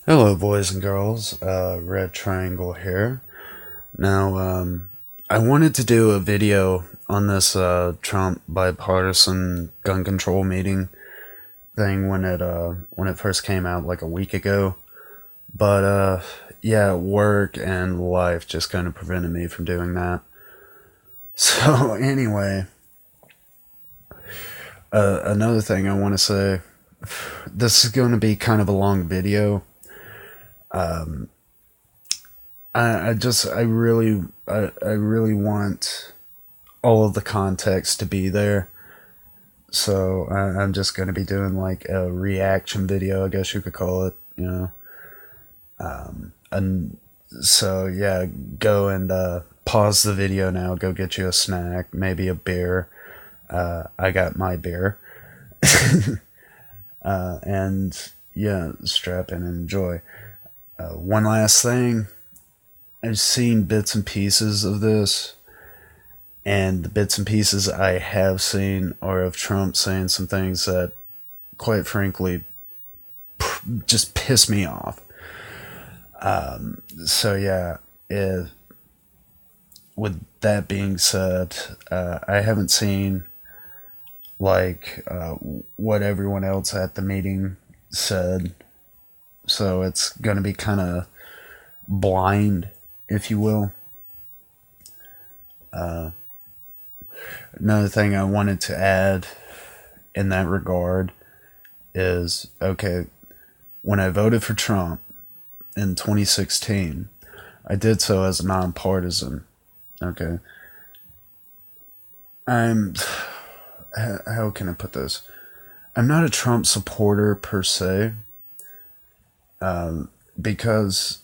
Hello, boys and girls. Red Triangle here. Now, I wanted to do a video on this Trump bipartisan gun control meeting thing when it first came out like a week ago. But yeah, work and life just kind of prevented me from doing that. So anyway, another thing I want to say. This is going to be kind of a long video. I really want all of the context to be there. So I'm just going to be doing like a reaction video, I guess you could call it, you know. And so yeah, go and pause the video now, go get you a snack, maybe a beer. I got my beer. And yeah, strap in and enjoy. One last thing. I've seen bits and pieces of this, and the bits and pieces I have seen are of Trump saying some things that, quite frankly, just piss me off. So yeah, with that being said, I haven't seen like what everyone else at the meeting said, so it's gonna be kind of blind, if you will. Another thing I wanted to add in that regard is, okay, when I voted for Trump in 2016, I did so as a nonpartisan. Okay. How can I put this? I'm not a Trump supporter per se, because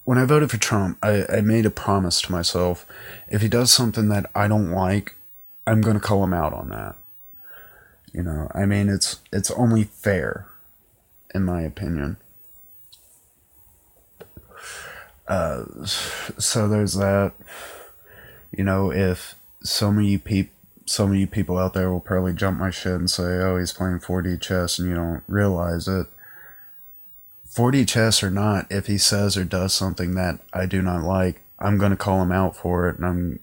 when I voted for Trump, I made a promise to myself: if he does something that I don't like, I'm going to call him out on that. You know, I mean, it's only fair, in my opinion. So there's that. You know, if some of you people out there will probably jump my shit and say, "Oh, he's playing 4D chess," and you don't realize it. 4D chess or not, if he says or does something that I do not like, I'm going to call him out for it, and I'm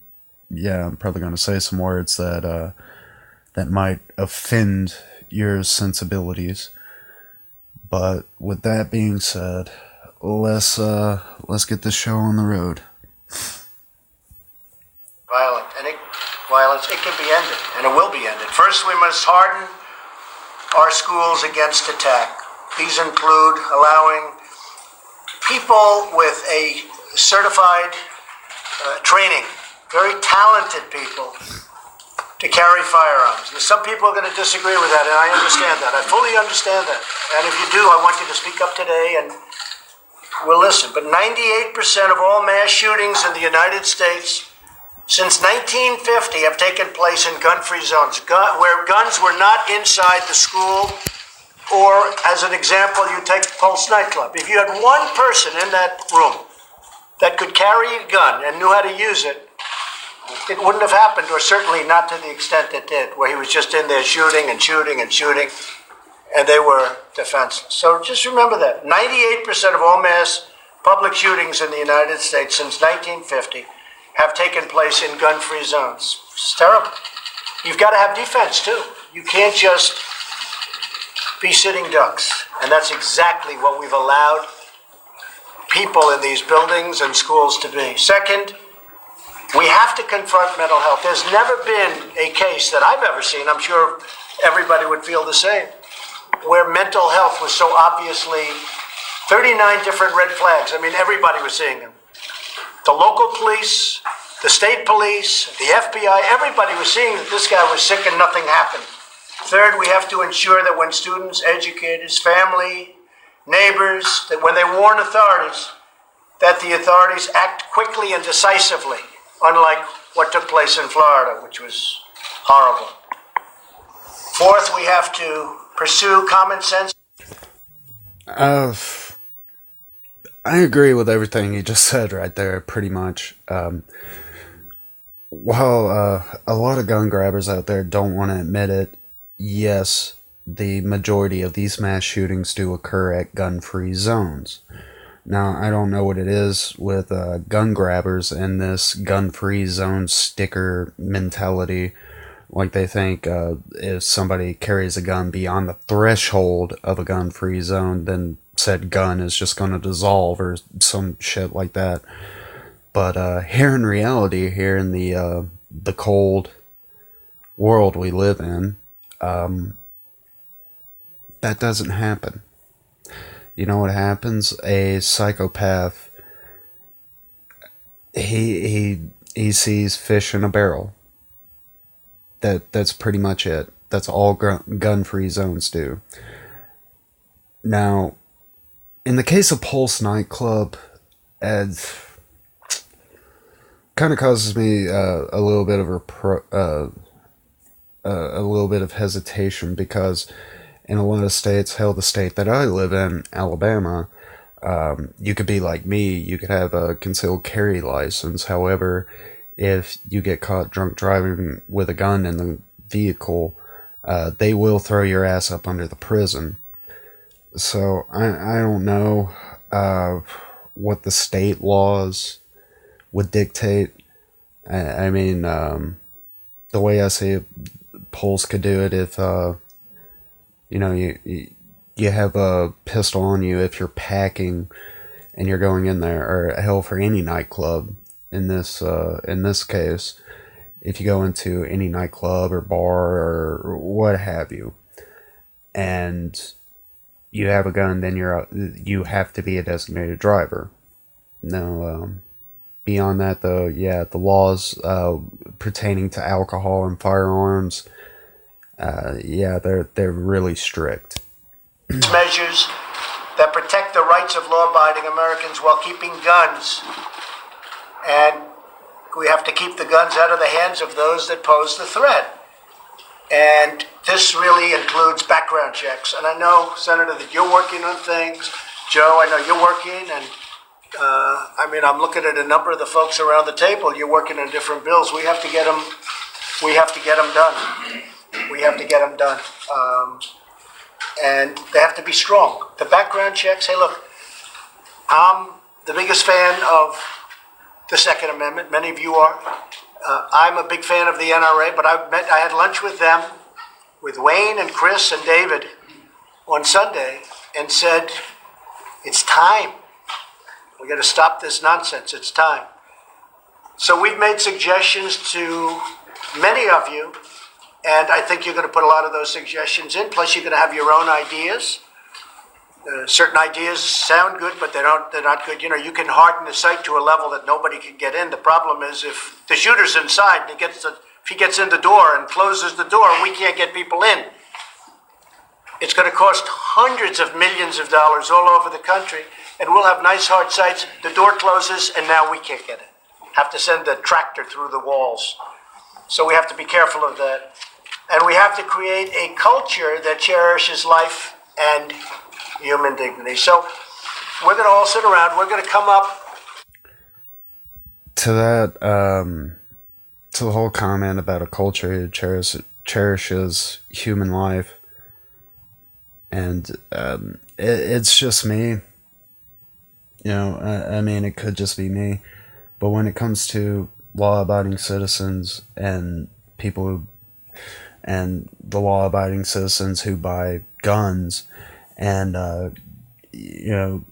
probably going to say some words that might offend your sensibilities. But with that being said, let's get this show on the road. Violence, it can be ended, and it will be ended. First, we must harden our schools against attack. These include allowing people with a certified training, very talented people, to carry firearms. And some people are going to disagree with that, and I understand that. I fully understand that. And if you do, I want you to speak up today, and we'll listen. But 98% of all mass shootings in the United States since 1950 have taken place in gun-free zones, where guns were not inside the school. Or, as an example, you take Pulse nightclub. If you had one person in that room that could carry a gun and knew how to use it, it wouldn't have happened, or certainly not to the extent it did, where he was just in there shooting and shooting and shooting, and they were defenseless. So just remember that. 98% of all mass public shootings in the United States since 1950 have taken place in gun-free zones. It's terrible. You've got to have defense, too. You can't just be sitting ducks. And that's exactly what we've allowed people in these buildings and schools to be. Second, we have to confront mental health. There's never been a case that I've ever seen, I'm sure everybody would feel the same, where mental health was so obviously 39 different red flags. I mean, everybody was seeing them. The local police, the state police, the FBI, everybody was seeing that this guy was sick and nothing happened. Third, we have to ensure that when students, educators, family, neighbors, that when they warn authorities, that the authorities act quickly and decisively, unlike what took place in Florida, which was horrible. Fourth, we have to pursue common sense. I agree with everything you just said right there, pretty much. While a lot of gun grabbers out there don't want to admit it, yes, the majority of these mass shootings do occur at gun-free zones. Now, I don't know what it is with gun grabbers and this gun-free zone sticker mentality. Like they think if somebody carries a gun beyond the threshold of a gun-free zone, then said gun is just going to dissolve or some shit like that. But here in reality, here in the cold world we live in, that doesn't happen. You know what happens? A psychopath, he sees fish in a barrel. That's pretty much it. That's all gun-free zones do. Now, in the case of Pulse nightclub, it kind of causes me a little bit of a little bit of hesitation, because in a lot of states, hell, the state that I live in, Alabama, you could be like me, you could have a concealed carry license. However, if you get caught drunk driving with a gun in the vehicle, they will throw your ass up under the prison. So I don't know what the state laws would dictate. I mean, the way I see it, Poles could do it if you have a pistol on you if you're packing and you're going in there, or hell, for any nightclub in this case, if you go into any nightclub or bar or what have you, and you have a gun, then you have to be a designated driver. Now, beyond that, though, yeah, the laws pertaining to alcohol and firearms, yeah, they're really strict. Measures that protect the rights of law-abiding Americans while keeping guns. And we have to keep the guns out of the hands of those that pose the threat. And this really includes background checks. And I know, Senator, that you're working on things. Joe, I know you're working. And I'm looking at a number of the folks around the table. You're working on different bills. We have to get them done. We have to get them done. And they have to be strong. The background checks, hey, look, I'm the biggest fan of the Second Amendment. Many of you are. I'm a big fan of the NRA, but I had lunch with them, with Wayne and Chris and David on Sunday, and said, it's time. We got to stop this nonsense. It's time. So we've made suggestions to many of you, and I think you're going to put a lot of those suggestions in. Plus, you're going to have your own ideas. Certain ideas sound good, but they're not good. You know, you can harden the site to a level that nobody can get in. The problem is if the shooter's inside, and if he gets in the door and closes the door, and we can't get people in, it's going to cost hundreds of millions of dollars all over the country, and we'll have nice hard sites. The door closes, and now we can't get in. Have to send a tractor through the walls. So we have to be careful of that. And we have to create a culture that cherishes life and human dignity. So we're going to all sit around. We're going to come up to that, to the whole comment about a culture that cherishes human life. And it's just me. You know, I mean, it could just be me. But when it comes to law-abiding citizens and and the law-abiding citizens who buy guns and,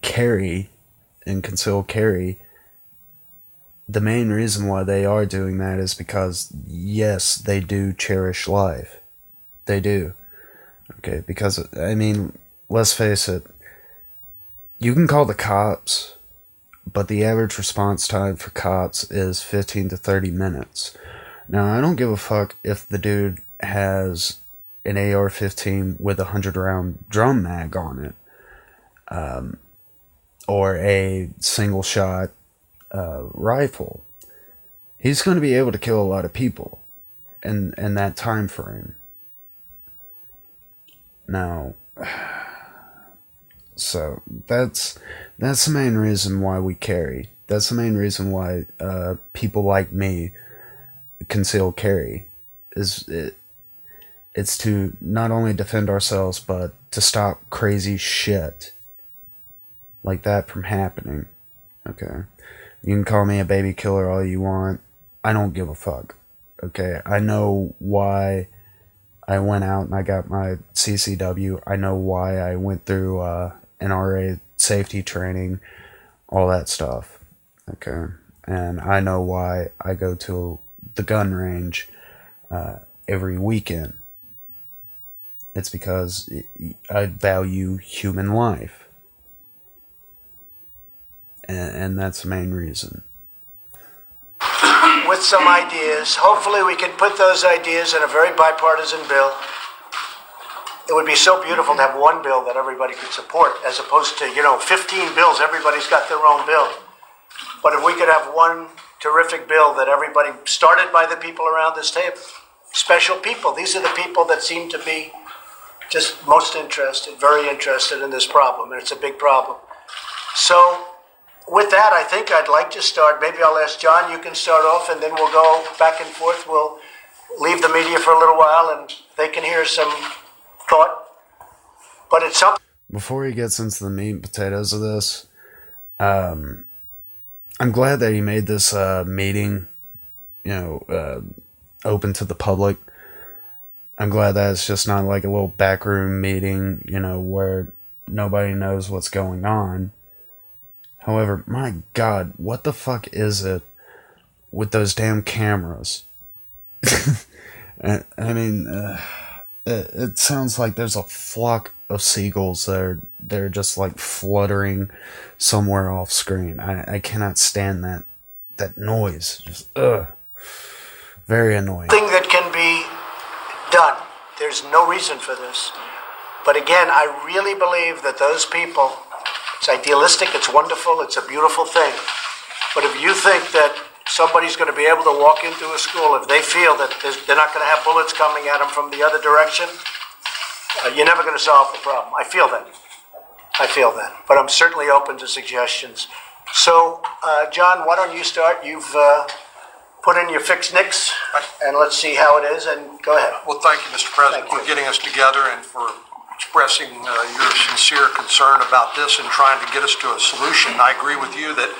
carry and conceal carry, the main reason why they are doing that is because, yes, they do cherish life. They do. Okay, because, I mean, let's face it, you can call the cops, but the average response time for cops is 15 to 30 minutes. Now, I don't give a fuck if the dude has an AR-15 with a 100-round drum mag on it, or a single-shot rifle. He's going to be able to kill a lot of people in that time frame. Now, so that's the main reason why we carry. That's the main reason why people like me conceal carry. It's to not only defend ourselves, but to stop crazy shit like that from happening. Okay? You can call me a baby killer all you want. I don't give a fuck. Okay? I know why I went out and I got my CCW. I know why I went through NRA safety training, all that stuff. Okay? And I know why I go to the gun range every weekend. It's because I value human life. And that's the main reason. With some ideas. Hopefully we can put those ideas in a very bipartisan bill. It would be so beautiful to have one bill that everybody could support, as opposed to, 15 bills, everybody's got their own bill. But if we could have one terrific bill that everybody, started by the people around this table, special people. These are the people that seem to be just most interested, very interested in this problem, and it's a big problem. So with that, I think I'd like to start. Maybe I'll ask John, you can start off, and then we'll go back and forth. We'll leave the media for a little while, and they can hear some thought. But it's something. Before he gets into the meat and potatoes of this, I'm glad that he made this meeting, open to the public. I'm glad that it's just not like a little backroom meeting, where nobody knows what's going on. However, my God, what the fuck is it with those damn cameras? I mean, it sounds like there's a flock of seagulls they're just like fluttering somewhere off screen. I cannot stand that noise. Just very annoying. Thing that can be done. There's no reason for this. But again, I really believe that those people, it's idealistic, it's wonderful, it's a beautiful thing. But if you think that somebody's going to be able to walk into a school, if they feel that they're not going to have bullets coming at them from the other direction, you're never going to solve the problem. I feel that. But I'm certainly open to suggestions. So, John, why don't you start? You've put in your fixed nicks, and let's see how it is, and go ahead. Well, thank you, Mr. President, for getting us together and for expressing your sincere concern about this and trying to get us to a solution. I agree with you that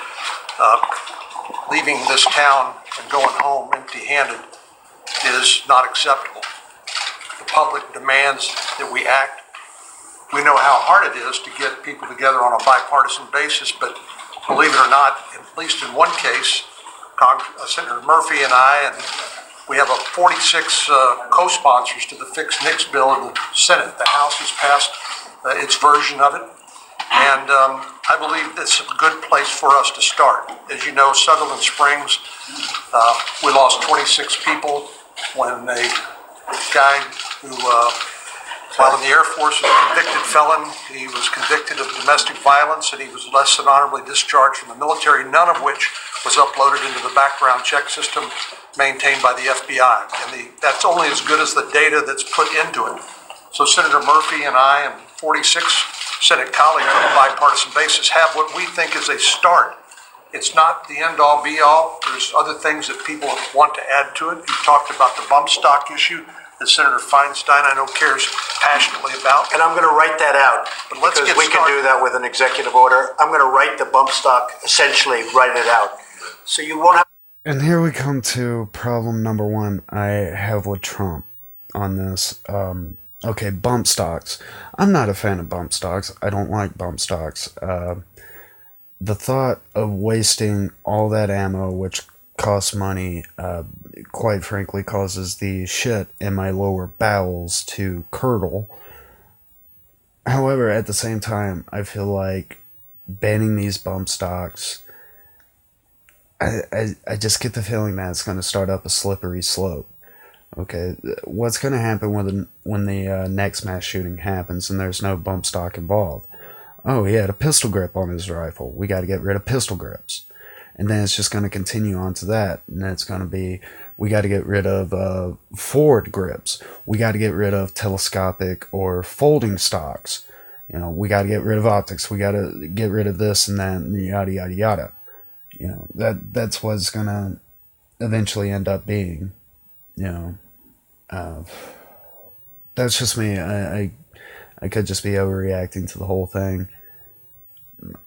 leaving this town and going home empty-handed is not acceptable. The public demands that we act. We know how hard it is to get people together on a bipartisan basis, but believe it or not, at least in one case, Senator Murphy and I, and we have 46 co-sponsors to the Fixed NICS bill in the Senate. The House has passed its version of it, and I believe this is a good place for us to start. As you know, Sutherland Springs, we lost 26 people when a guy who, while in the Air Force, was a convicted felon. He was convicted of domestic violence, and he was less than honorably discharged from the military, none of which was uploaded into the background check system maintained by the FBI. And that's only as good as the data that's put into it. So Senator Murphy and I and 46 Senate colleagues on a bipartisan basis have what we think is a start. It's not the end-all, be-all. There's other things that people want to add to it. You talked about the bump stock issue that Senator Feinstein, I know, cares passionately about. And I'm going to write that out, but let's because get we started. can do that with an executive order. I'm going to write the bump stock, essentially write it out. So you won't have. And here we come to problem number one I have with Trump on this. Okay, bump stocks. I'm not a fan of bump stocks. I don't like bump stocks. The thought of wasting all that ammo, which costs money, quite frankly causes the shit in my lower bowels to curdle. However, at the same time, I feel like banning these bump stocks, I just get the feeling that it's going to start up a slippery slope. Okay, what's going to happen when the next mass shooting happens and there's no bump stock involved? Oh, he had a pistol grip on his rifle. We got to get rid of pistol grips. And then it's just going to continue on to that. And then it's going to be, we got to get rid of forward grips. We got to get rid of telescopic or folding stocks. We got to get rid of optics. We got to get rid of this and that and yada, yada, yada. That's what it's going to that's just me. I could just be overreacting to the whole thing.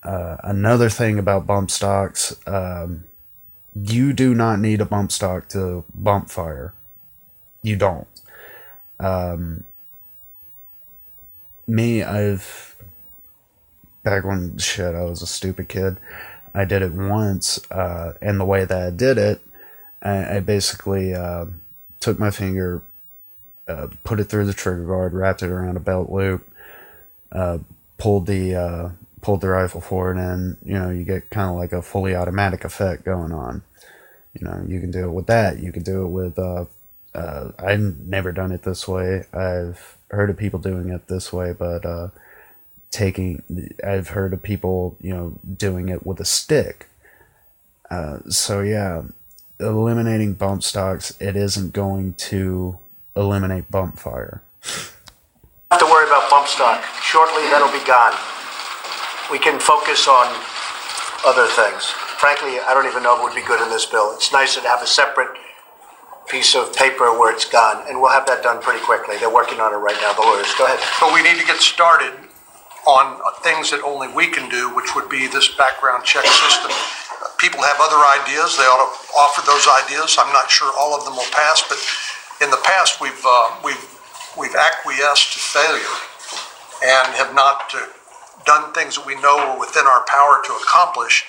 Another thing about bump stocks, you do not need a bump stock to bump fire. You don't. Back when, I was a stupid kid, I did it once, and the way that I did it, I basically took my finger, put it through the trigger guard, wrapped it around a belt loop, pulled the rifle forward, and you get kind of like a fully automatic effect going on. You can do it with that. You can do it with. I've never done it this way. I've heard of people doing it this way, but I've heard of people doing it with a stick. So yeah, eliminating bump stocks, it isn't going to eliminate bump fire. Don't have to worry about bump stock. Shortly, that'll be gone. We can focus on other things. Frankly, I don't even know if it would be good in this bill. It's nicer to have a separate piece of paper where it's gone, and we'll have that done pretty quickly. They're working on it right now, the lawyers. Go ahead. But we need to get started on things that only we can do, which would be this background check system. People have other ideas. They ought to offer those ideas. I'm not sure all of them will pass, but in the past we've acquiesced to failure and have not done things that we know are within our power to accomplish,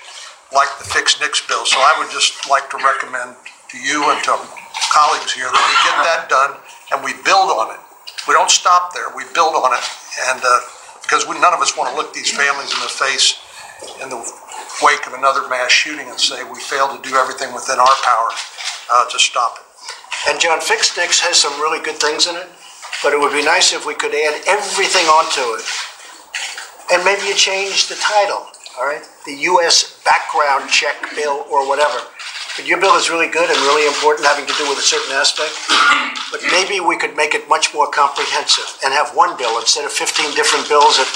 like the Fix Nix bill. So I would just like to recommend to you and to colleagues here that we get that done and we build on it. We don't stop there. We build on it, and because none of us want to look these families in the face in the wake of another mass shooting and say we failed to do everything within our power to stop it. And John, Fix Nix has some really good things in it, but it would be nice if we could add everything onto it. And maybe you change the title, all right? The U.S. background check bill or whatever. But your bill is really good and really important, having to do with a certain aspect. But maybe we could make it much more comprehensive and have one bill instead of 15 different bills that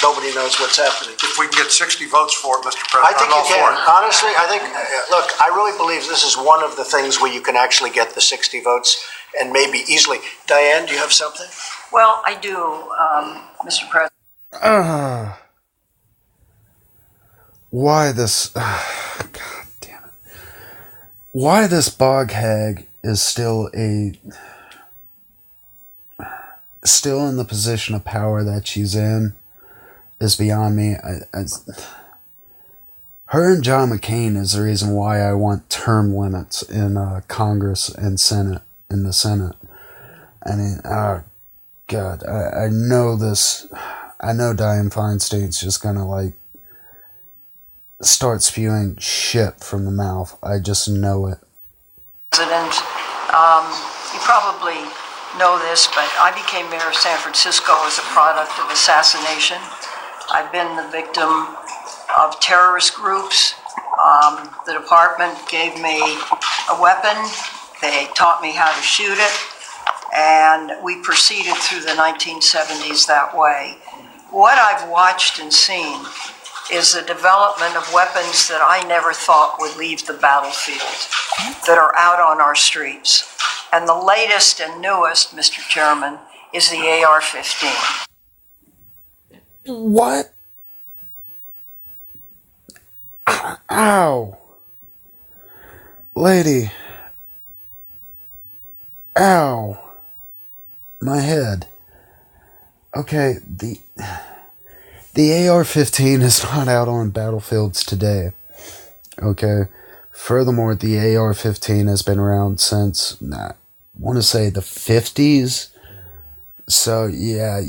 nobody knows what's happening. If we can get 60 votes for it, Mr. President, I think you can. Honestly, I think, look, I really believe this is one of the things where you can actually get the 60 votes and maybe easily. Diane, do you have something? Well, I do, Mr. President. Why this? God damn it! Why this bog hag is still in the position of power that she's in is beyond me. Her and John McCain is the reason why I want term limits in Congress and Senate. In the Senate, I mean, oh God, I know this. I know Dianne Feinstein's just gonna start spewing shit from the mouth. I just know it. President, you probably know this, but I became mayor of San Francisco as a product of assassination. I've been the victim of terrorist groups. The department gave me a weapon. They taught me how to shoot it, and we proceeded through the 1970s that way. What I've watched and seen is the development of weapons that I never thought would leave the battlefield, that are out on our streets. And the latest and newest, Mr. Chairman, is the AR-15. What? Ow. Lady. Ow. My head. Okay, the AR-15 is not out on battlefields today. Okay? Furthermore, the AR-15 has been around since, I want to say the 50s. So, yeah,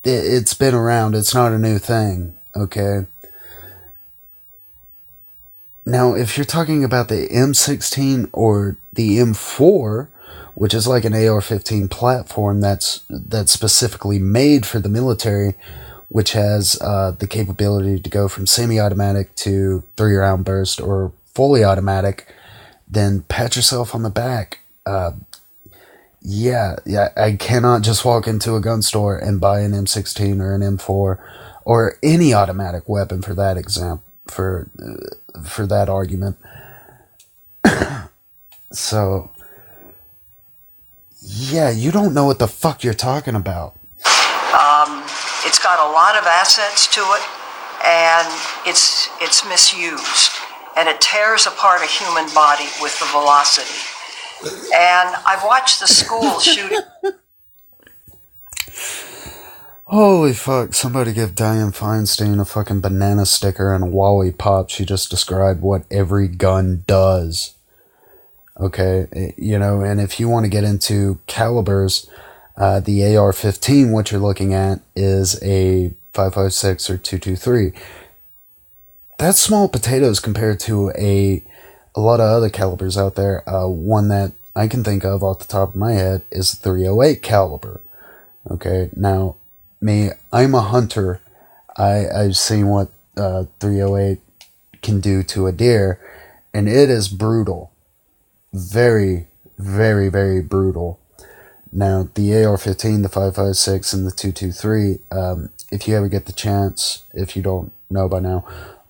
it's been around. It's not a new thing. Okay? Now, if you're talking about the M16 or the M4, which is like an AR-15 platform that's specifically made for the military, which has the capability to go from semi-automatic to 3-round burst or fully automatic, then pat yourself on the back. Yeah, I cannot just walk into a gun store and buy an M16 or an M4 or any automatic weapon for that example, for that argument. So, Yeah, you don't know what the fuck you're talking about. It's got a lot of assets to it, and it's misused, and it tears apart a human body with the velocity. And I've watched the schools shooting. Holy fuck, somebody give Dianne Feinstein a fucking banana sticker and a lollipop. She just described what every gun does. Okay, you know, and if you want to get into calibers, the AR-15, what you're looking at, is a 5.56 or 2.23. That's small potatoes compared to a lot of other calibers out there. One that I can think of off the top of my head is the 308 caliber. Okay, now, me, I'm a hunter. I've seen what 308 can do to a deer, and it is brutal. Very, very, very brutal. Now, the AR-15, the 5.56, and the 2.23, if you ever get the chance, if you don't know by now,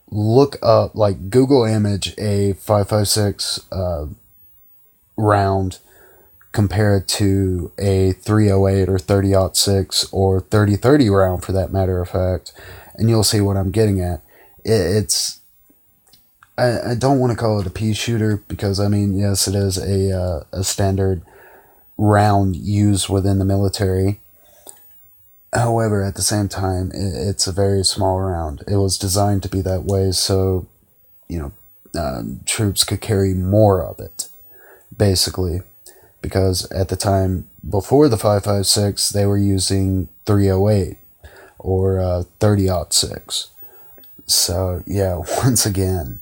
look up, like, Google image a 5.56 round compared to a 308 or 30-06 or 30-30 round, for that matter of fact, and you'll see what I'm getting at. I don't want to call it a pea shooter, because, I mean, yes, it is a standard round used within the military. However, at the same time, it's a very small round. It was designed to be that way so, you know, troops could carry more of it, basically. Because at the time, before the 5.56, they were using 308 or 30-06. So, yeah, once again,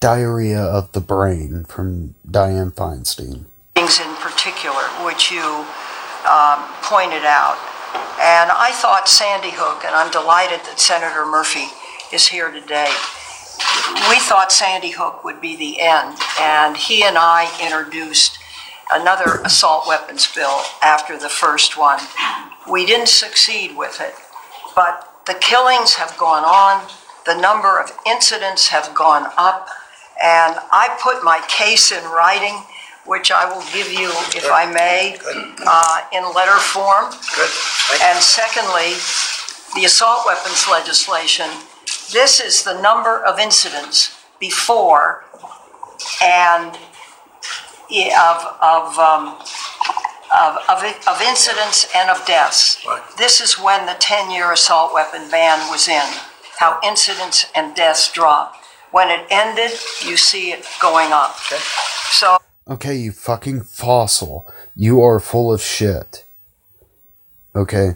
diarrhea of the brain from Dianne Feinstein. Things in particular, which you pointed out. And I thought Sandy Hook, and I'm delighted that Senator Murphy is here today. We thought Sandy Hook would be the end, and he and I introduced another assault weapons bill after the first one. We didn't succeed with it, but the killings have gone on, the number of incidents have gone up, and I put my case in writing, which I will give you, if I may, in letter form. Good. And secondly, the assault weapons legislation, this is the number of incidents before and of incidents and of deaths. Right. This is when the 10-year assault weapon ban was in, how incidents and deaths dropped. When it ended, you see it going up. Okay. So. Okay, you fucking fossil. You are full of shit. Okay.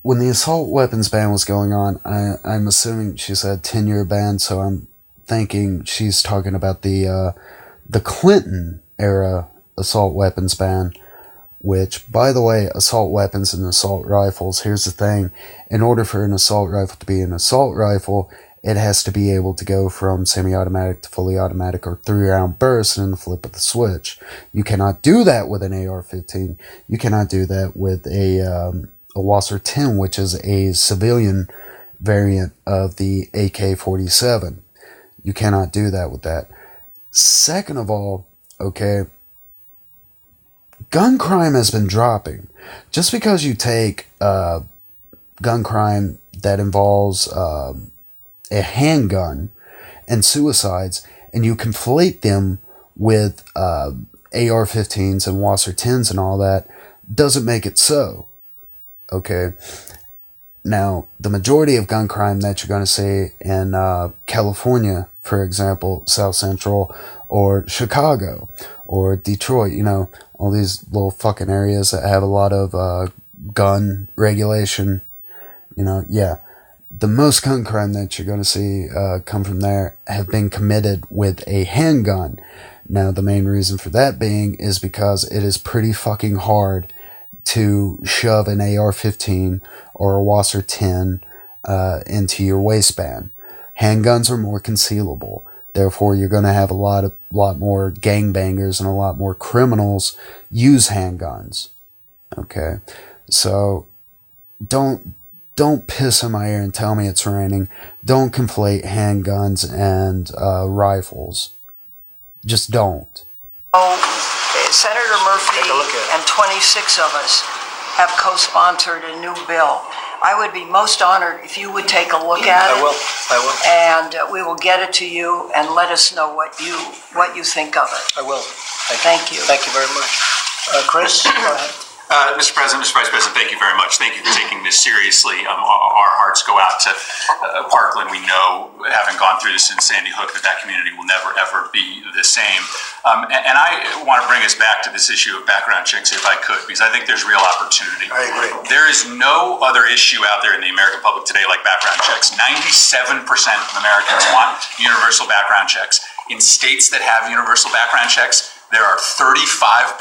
When the assault weapons ban was going on, I'm assuming she said 10-year ban, so I'm thinking she's talking about the Clinton era assault weapons ban, which, by the way, assault weapons and assault rifles, here's the thing. In order for an assault rifle to be an assault rifle, it has to be able to go from semi-automatic to fully automatic or 3-round burst in the flip of the switch. You cannot do that with an AR-15. You cannot do that with a Wasser 10, which is a civilian variant of the AK-47. You cannot do that with that. Second of all, okay, gun crime has been dropping. Just because you take gun crime that involves a handgun and suicides and you conflate them with AR-15s and Wasser 10s and all that, doesn't make it so. Okay, now, the majority of gun crime that you're going to see in California, for example, South Central, or Chicago, or Detroit, you know, all these little fucking areas that have a lot of gun regulation, you know, yeah. The most gun crime that you're going to see come from there have been committed with a handgun. Now, the main reason for that being is because it is pretty fucking hard to shove an AR-15 or a Wasser 10 into your waistband. Handguns are more concealable. Therefore, you're going to have a lot more gangbangers and a lot more criminals use handguns. Okay, so don't piss in my ear and tell me it's raining. Don't conflate handguns and rifles. Just don't. Oh, Senator Murphy Take a look at it. and 26 of us have co-sponsored a new bill. I would be most honored if you would take a look at it. I will. And we will get it to you and let us know what you think of it. I will. Thank you. Thank you very much. Chris, go ahead. Mr. President, Mr. Vice President, thank you very much. Thank you for taking this seriously. Our hearts go out to Parkland. We know, having gone through this in Sandy Hook, that community will never, ever be the same. And I want to bring us back to this issue of background checks, if I could, because I think there's real opportunity. I agree. There is no other issue out there in the American public today like background checks. 97% of Americans want universal background checks. In states that have universal background checks, there are 35%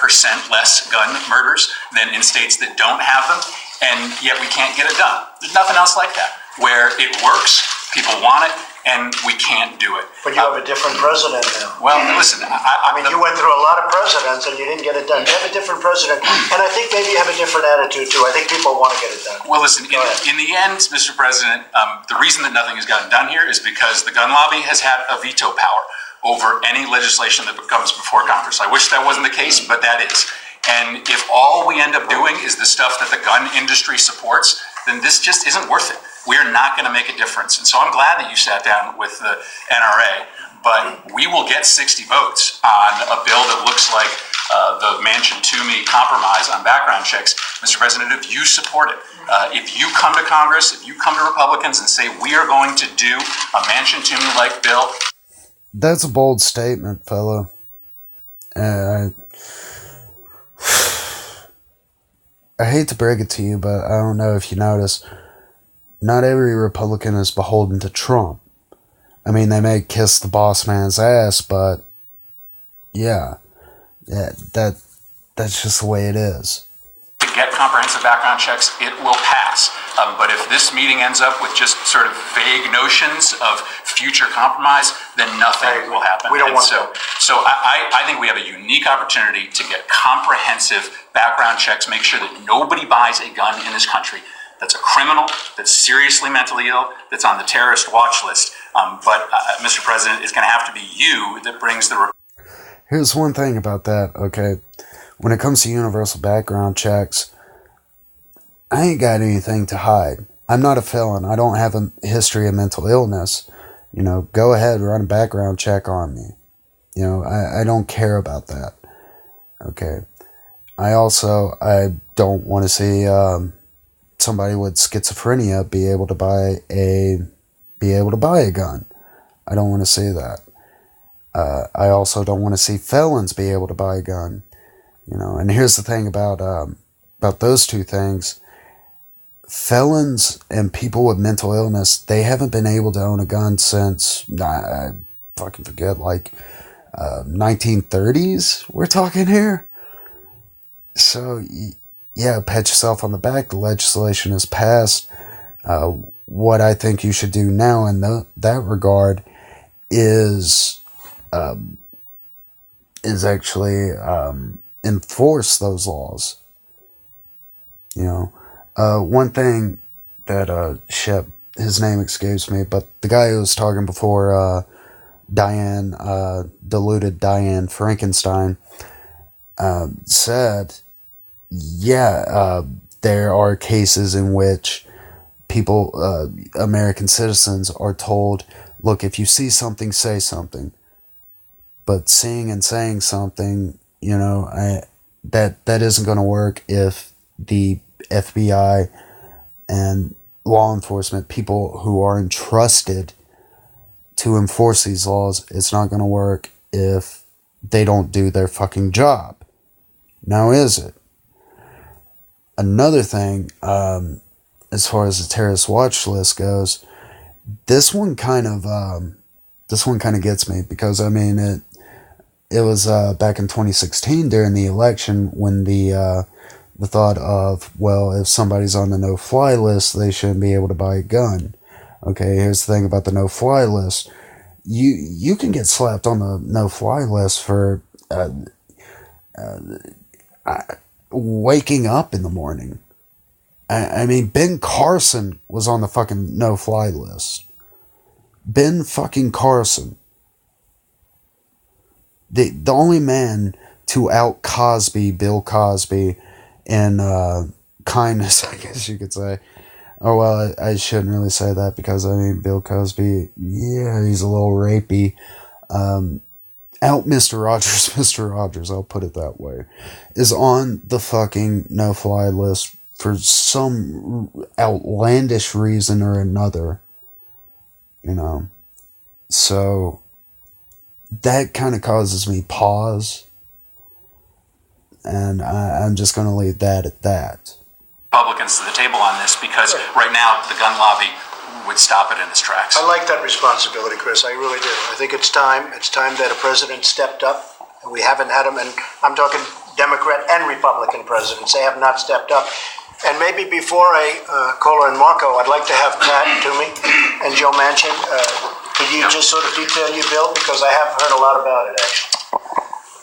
less gun murders than in states that don't have them, and yet we can't get it done. There's nothing else like that, where it works, people want it, and we can't do it. But you have a different president now. Well, listen, I mean, you went through a lot of presidents and you didn't get it done. You have a different president, and I think maybe you have a different attitude too. I think people want to get it done. Well, listen, in the end, Mr. President, the reason that nothing has gotten done here is because the gun lobby has had a veto power over any legislation that comes before Congress. I wish that wasn't the case, but that is. And if all we end up doing is the stuff that the gun industry supports, then this just isn't worth it. We're not going to make a difference. And so I'm glad that you sat down with the NRA, but we will get 60 votes on a bill that looks like the Manchin-Toomey compromise on background checks. Mr. President, if you support it, if you come to Congress, if you come to Republicans and say we are going to do a Manchin-Toomey-like bill. That's a bold statement, fella. I hate to break it to you, but I don't know if you notice, not every Republican is beholden to Trump. I mean, they may kiss the boss man's ass, but yeah, that's just the way it is. To get comprehensive background checks, it will pass. But if this meeting ends up with just sort of vague notions of future compromise, then nothing will happen. We don't want that. So I think we have a unique opportunity to get comprehensive background checks, make sure that nobody buys a gun in this country that's a criminal, that's seriously mentally ill, that's on the terrorist watch list. But Mr. President, it's going to have to be you that brings the... Here's one thing about that, okay? When it comes to universal background checks, I ain't got anything to hide. I'm not a felon. I don't have a history of mental illness. You know, go ahead, run a background check on me. You know, I don't care about that. Okay. I don't want to see somebody with schizophrenia be able to buy a gun. I don't want to see that. I also don't want to see felons be able to buy a gun. You know, and here's the thing about those two things. Felons and people with mental illness, they haven't been able to own a gun since, I fucking forget, like 1930s we're talking here. So, yeah, pat yourself on the back. The legislation is passed. What I think you should do now in that regard is actually enforce those laws. You know, one thing that Shep, his name escapes me, but the guy who was talking before, deluded Diane Frankenstein, said, there are cases in which people, American citizens, are told, look, if you see something, say something. But seeing and saying something, you know, that isn't going to work if the FBI and law enforcement, people who are entrusted to enforce these laws, it's not going to work if they don't do their fucking job. Now, is it? Another thing, as far as the terrorist watch list goes, this one kind of gets me, because I mean it was back in 2016 during the election when the thought of, well, if somebody's on the no-fly list, they shouldn't be able to buy a gun. Okay, here's the thing about the no-fly list. You can get slapped on the no-fly list for waking up in the morning. I mean, Ben Carson was on the fucking no-fly list. Ben fucking Carson. the only man to out Cosby, Bill Cosby, in kindness, I guess you could say. Oh, well, I shouldn't really say that because, I mean, Bill Cosby, yeah, he's a little rapey. Out Mr. Rogers, Mr. Rogers, I'll put it that way, is on the fucking no-fly list for some outlandish reason or another. You know? So, that kind of causes me pause. And I'm just going to leave that at that. Republicans to the table on this because right now the gun lobby would stop it in its tracks. I like that responsibility, Chris. I really do. I think it's time. It's time that a president stepped up. And we haven't had them, and I'm talking Democrat and Republican presidents. They have not stepped up. And maybe before I call in Marco, I'd like to have Pat Toomey and Joe Manchin. Could you just sort of detail your bill? Because I have heard a lot about it, actually.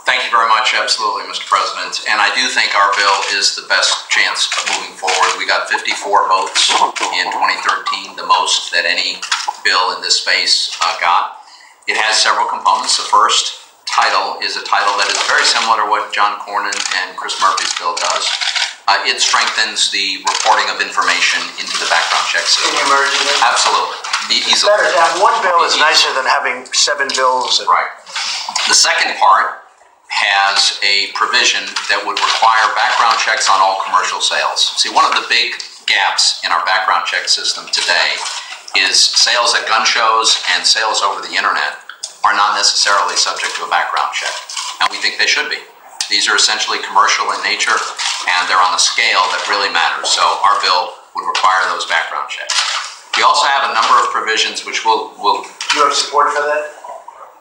Thank you very much. Absolutely, Mr. President. And I do think our bill is the best chance of moving forward. We got 54 votes in 2013, the most that any bill in this space got. It has several components. The first title is a title that is very similar to what John Cornyn and Chris Murphy's bill does. It strengthens the reporting of information into the background check system. Can you merge it in? Absolutely. Easily. Better to have one bill is nicer than having 7 bills. Right. The second part has a provision that would require background checks on all commercial sales. See, one of the big gaps in our background check system today is sales at gun shows and sales over the internet are not necessarily subject to a background check, and we think they should be. These are essentially commercial in nature, and they're on a scale that really matters, so our bill would require those background checks. We also have a number of provisions which will Do you have support for that?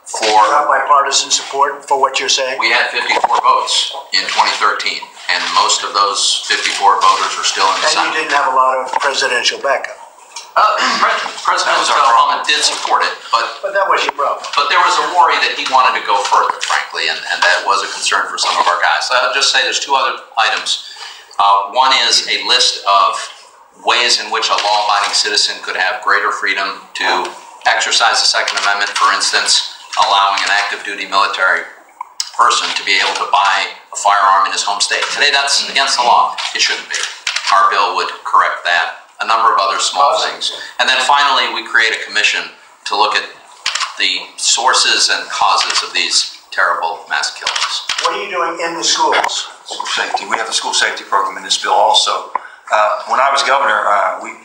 for Not bipartisan support for what you're saying? we had 54 votes in 2013, and most of those 54 voters are still in the And you Senate. didn't have a lot of presidential backup. President Obama did support it, but But that was your problem. there was a worry that he wanted to go further, frankly, and that was a concern for some of our guys. So I'll just say there's 2 other items. One is a list of ways in which a law-abiding citizen could have greater freedom to exercise the Second Amendment, for instance, allowing an active duty military person to be able to buy a firearm in his home state. Today that's against the law. It shouldn't be. Our bill would correct that. A number of other small things. And then finally, we create a commission to look at the sources and causes of these terrible mass killings. What are you doing in the schools? School safety. We have a school safety program in this bill also. When I was governor, we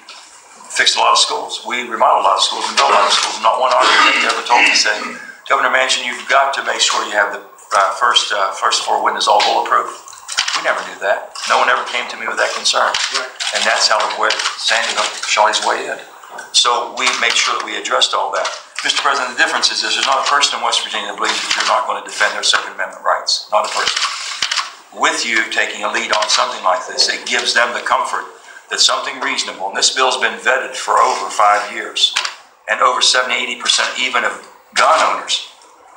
fixed a lot of schools. We remodeled a lot of schools and built a lot of schools. Not one architect ever told me, say, Governor Manchin, you've got to make sure you have the first floor windows all bulletproof. We never did that. No one ever came to me with that concern. And that's how Sandy Hook, Shawty's way in. So we made sure that we addressed all that. Mr. President, the difference is there's not a person in West Virginia that believes that you're not going to defend their Second Amendment rights. Not a person. With you taking a lead on something like this, it gives them the comfort that something reasonable, and this bill's been vetted for over 5 years, and over 70-80% even of gun owners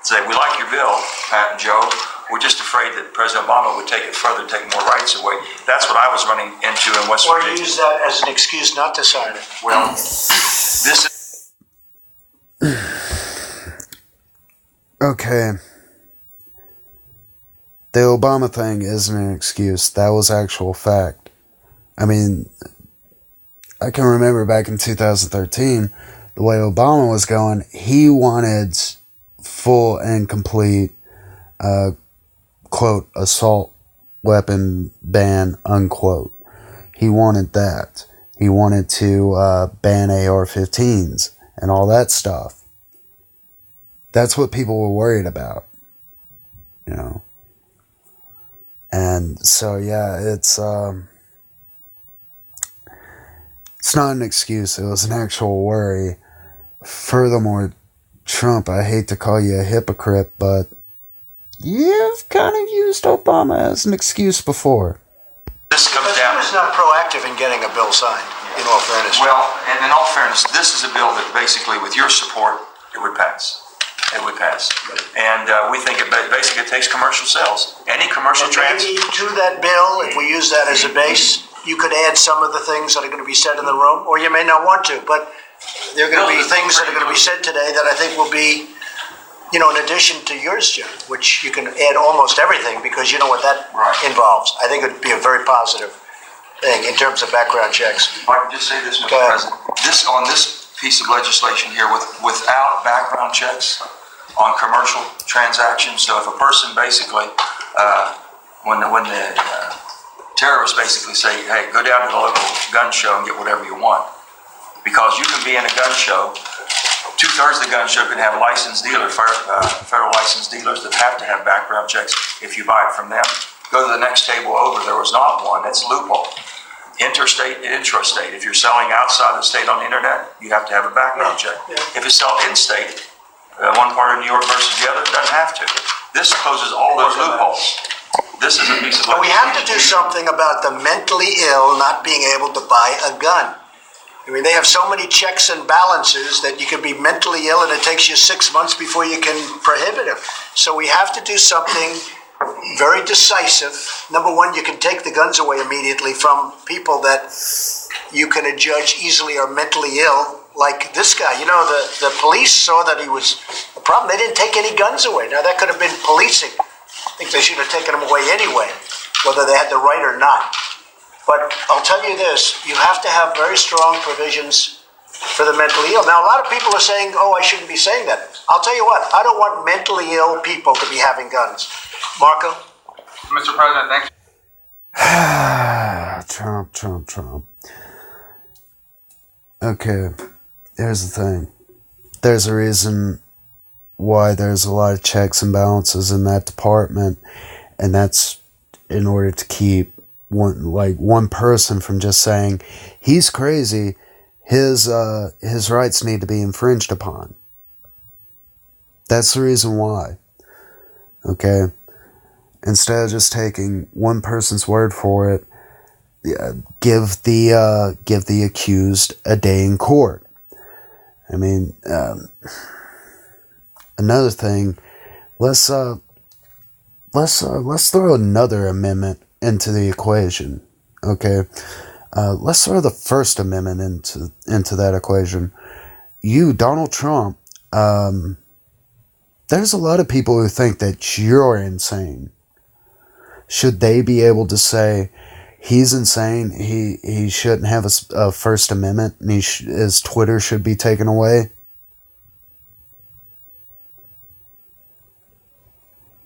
say, we like your bill, Pat and Joe, we're just afraid that President Obama would take it further, take more rights away. That's what I was running into in West Or Virginia. use that as an excuse not to sign it? Well, this is... Okay. The Obama thing isn't an excuse. That was actual fact. I mean, I can remember back in 2013, the way Obama was going, he wanted full and complete, quote, assault weapon ban, unquote. He wanted that. He wanted to ban AR-15s and all that stuff. That's what people were worried about, you know. And so, yeah, it's not an excuse. It was an actual worry. Furthermore, Trump, I hate to call you a hypocrite, but you've kind of used Obama as an excuse before. This comes But he down... was not proactive in getting a bill signed, in all fairness. Well, and in all fairness, this is a bill that basically, with your support, it would pass. It would pass. And we think it basically takes commercial sales. Any commercial And maybe to that bill, if we use that as a base, you could add some of the things that are going to be said in the room, or you may not want to, but there are going to be things that are going to be said today that I think will be in addition to yours, John, which you can add almost everything because you know what that involves. I think it would be a very positive thing in terms of background checks. If I can just say this, Mr. President, on this piece of legislation here, without background checks on commercial transactions, so if a person basically, when the terrorists basically say, hey, go down to the local gun show and get whatever you want, because you can be in a gun show. 2/3 of the gun show can have licensed dealers, federal licensed dealers that have to have background checks if you buy it from them. Go to the next table over, there was not one. That's a loophole. Interstate and intrastate. If you're selling outside the state on the internet, you have to have a background check. If it's sold in-state, one part of New York versus the other, it doesn't have to. This closes all those loopholes. This is a piece of legislation. But we have to do something about the mentally ill not being able to buy a gun. I mean, they have so many checks and balances that you can be mentally ill and it takes you 6 months before you can prohibit it. So we have to do something very decisive. Number one, you can take the guns away immediately from people that you can adjudge easily are mentally ill, like this guy. The police saw that he was a problem. They didn't take any guns away. Now, that could have been policing. I think they should have taken them away anyway, whether they had the right or not. But I'll tell you this, you have to have very strong provisions for the mentally ill. Now, a lot of people are saying, oh, I shouldn't be saying that. I'll tell you what, I don't want mentally ill people to be having guns. Marco? Mr. President, thanks. Trump. Okay, here's the thing. There's a reason why there's a lot of checks and balances in that department, and that's in order to keep one person from just saying he's crazy, his rights need to be infringed upon. That's the reason why. Okay, instead of just taking one person's word for it, give the accused a day in court. I mean, another thing, let's throw another amendment into the equation, okay? Let's throw the First Amendment into that equation. You, Donald Trump, there's a lot of people who think that you're insane. Should they be able to say he's insane, he shouldn't have a First Amendment, and his Twitter should be taken away?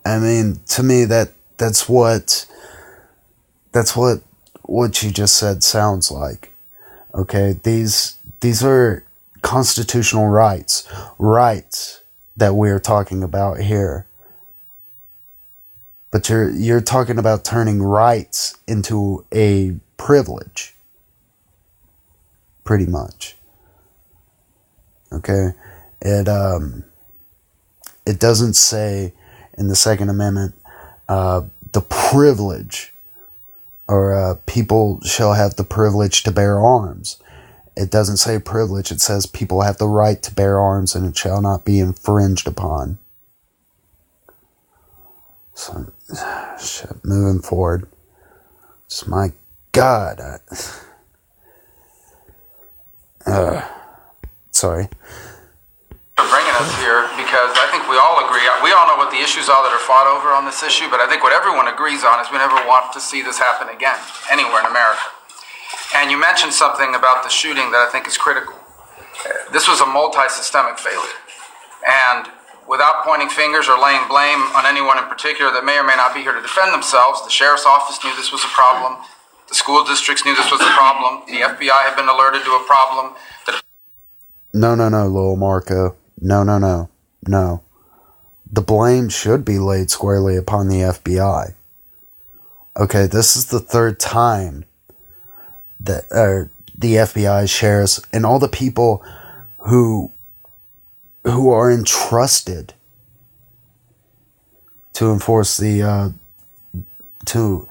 I mean, to me, that's what you just said sounds like. Okay, these are constitutional rights that we're talking about here. But you're talking about turning rights into a privilege. Pretty much. Okay? It doesn't say in the Second Amendment the privilege, or people shall have the privilege to bear arms. It doesn't say privilege, it says people have the right to bear arms and it shall not be infringed upon. So, shit, moving forward. Just my God. Sorry. For bringing us here, because I think we all agree. We all know what the issues are that are fought over on this issue, but I think what everyone agrees on is we never want to see this happen again, anywhere in America. And you mentioned something about the shooting that I think is critical. This was a multi-systemic failure. And without pointing fingers or laying blame on anyone in particular that may or may not be here to defend themselves, the sheriff's office knew this was a problem. The school districts knew this was a problem. The FBI had been alerted to a problem. No, little Marco. No. The blame should be laid squarely upon the FBI. Okay, this is the third time that the FBI, sheriffs, and all the people who are entrusted to enforce the to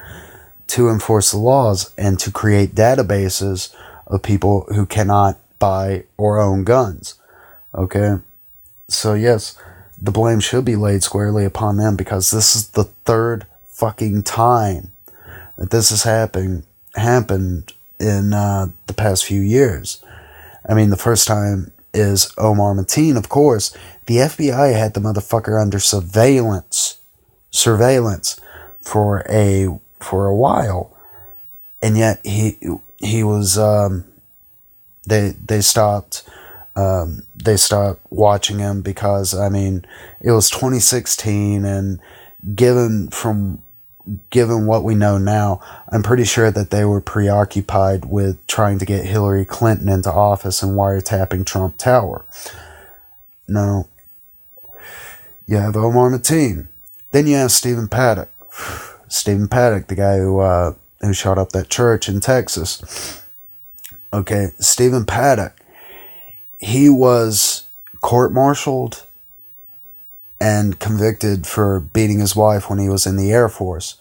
enforce the laws and to create databases of people who cannot buy or own guns. Okay? So yes, the blame should be laid squarely upon them, because this is the third fucking time that this has happened in the past few years. I mean, the first time is Omar Mateen, of course. The FBI had the motherfucker under surveillance for a while, and yet he was they stopped watching him because, I mean, it was 2016, and given what we know now, I'm pretty sure that they were preoccupied with trying to get Hillary Clinton into office and wiretapping Trump Tower. No. You have Omar Mateen. Then you have Stephen Paddock. Stephen Paddock, the guy who shot up that church in Texas. Okay, Stephen Paddock. He was court-martialed and convicted for beating his wife when he was in the Air Force.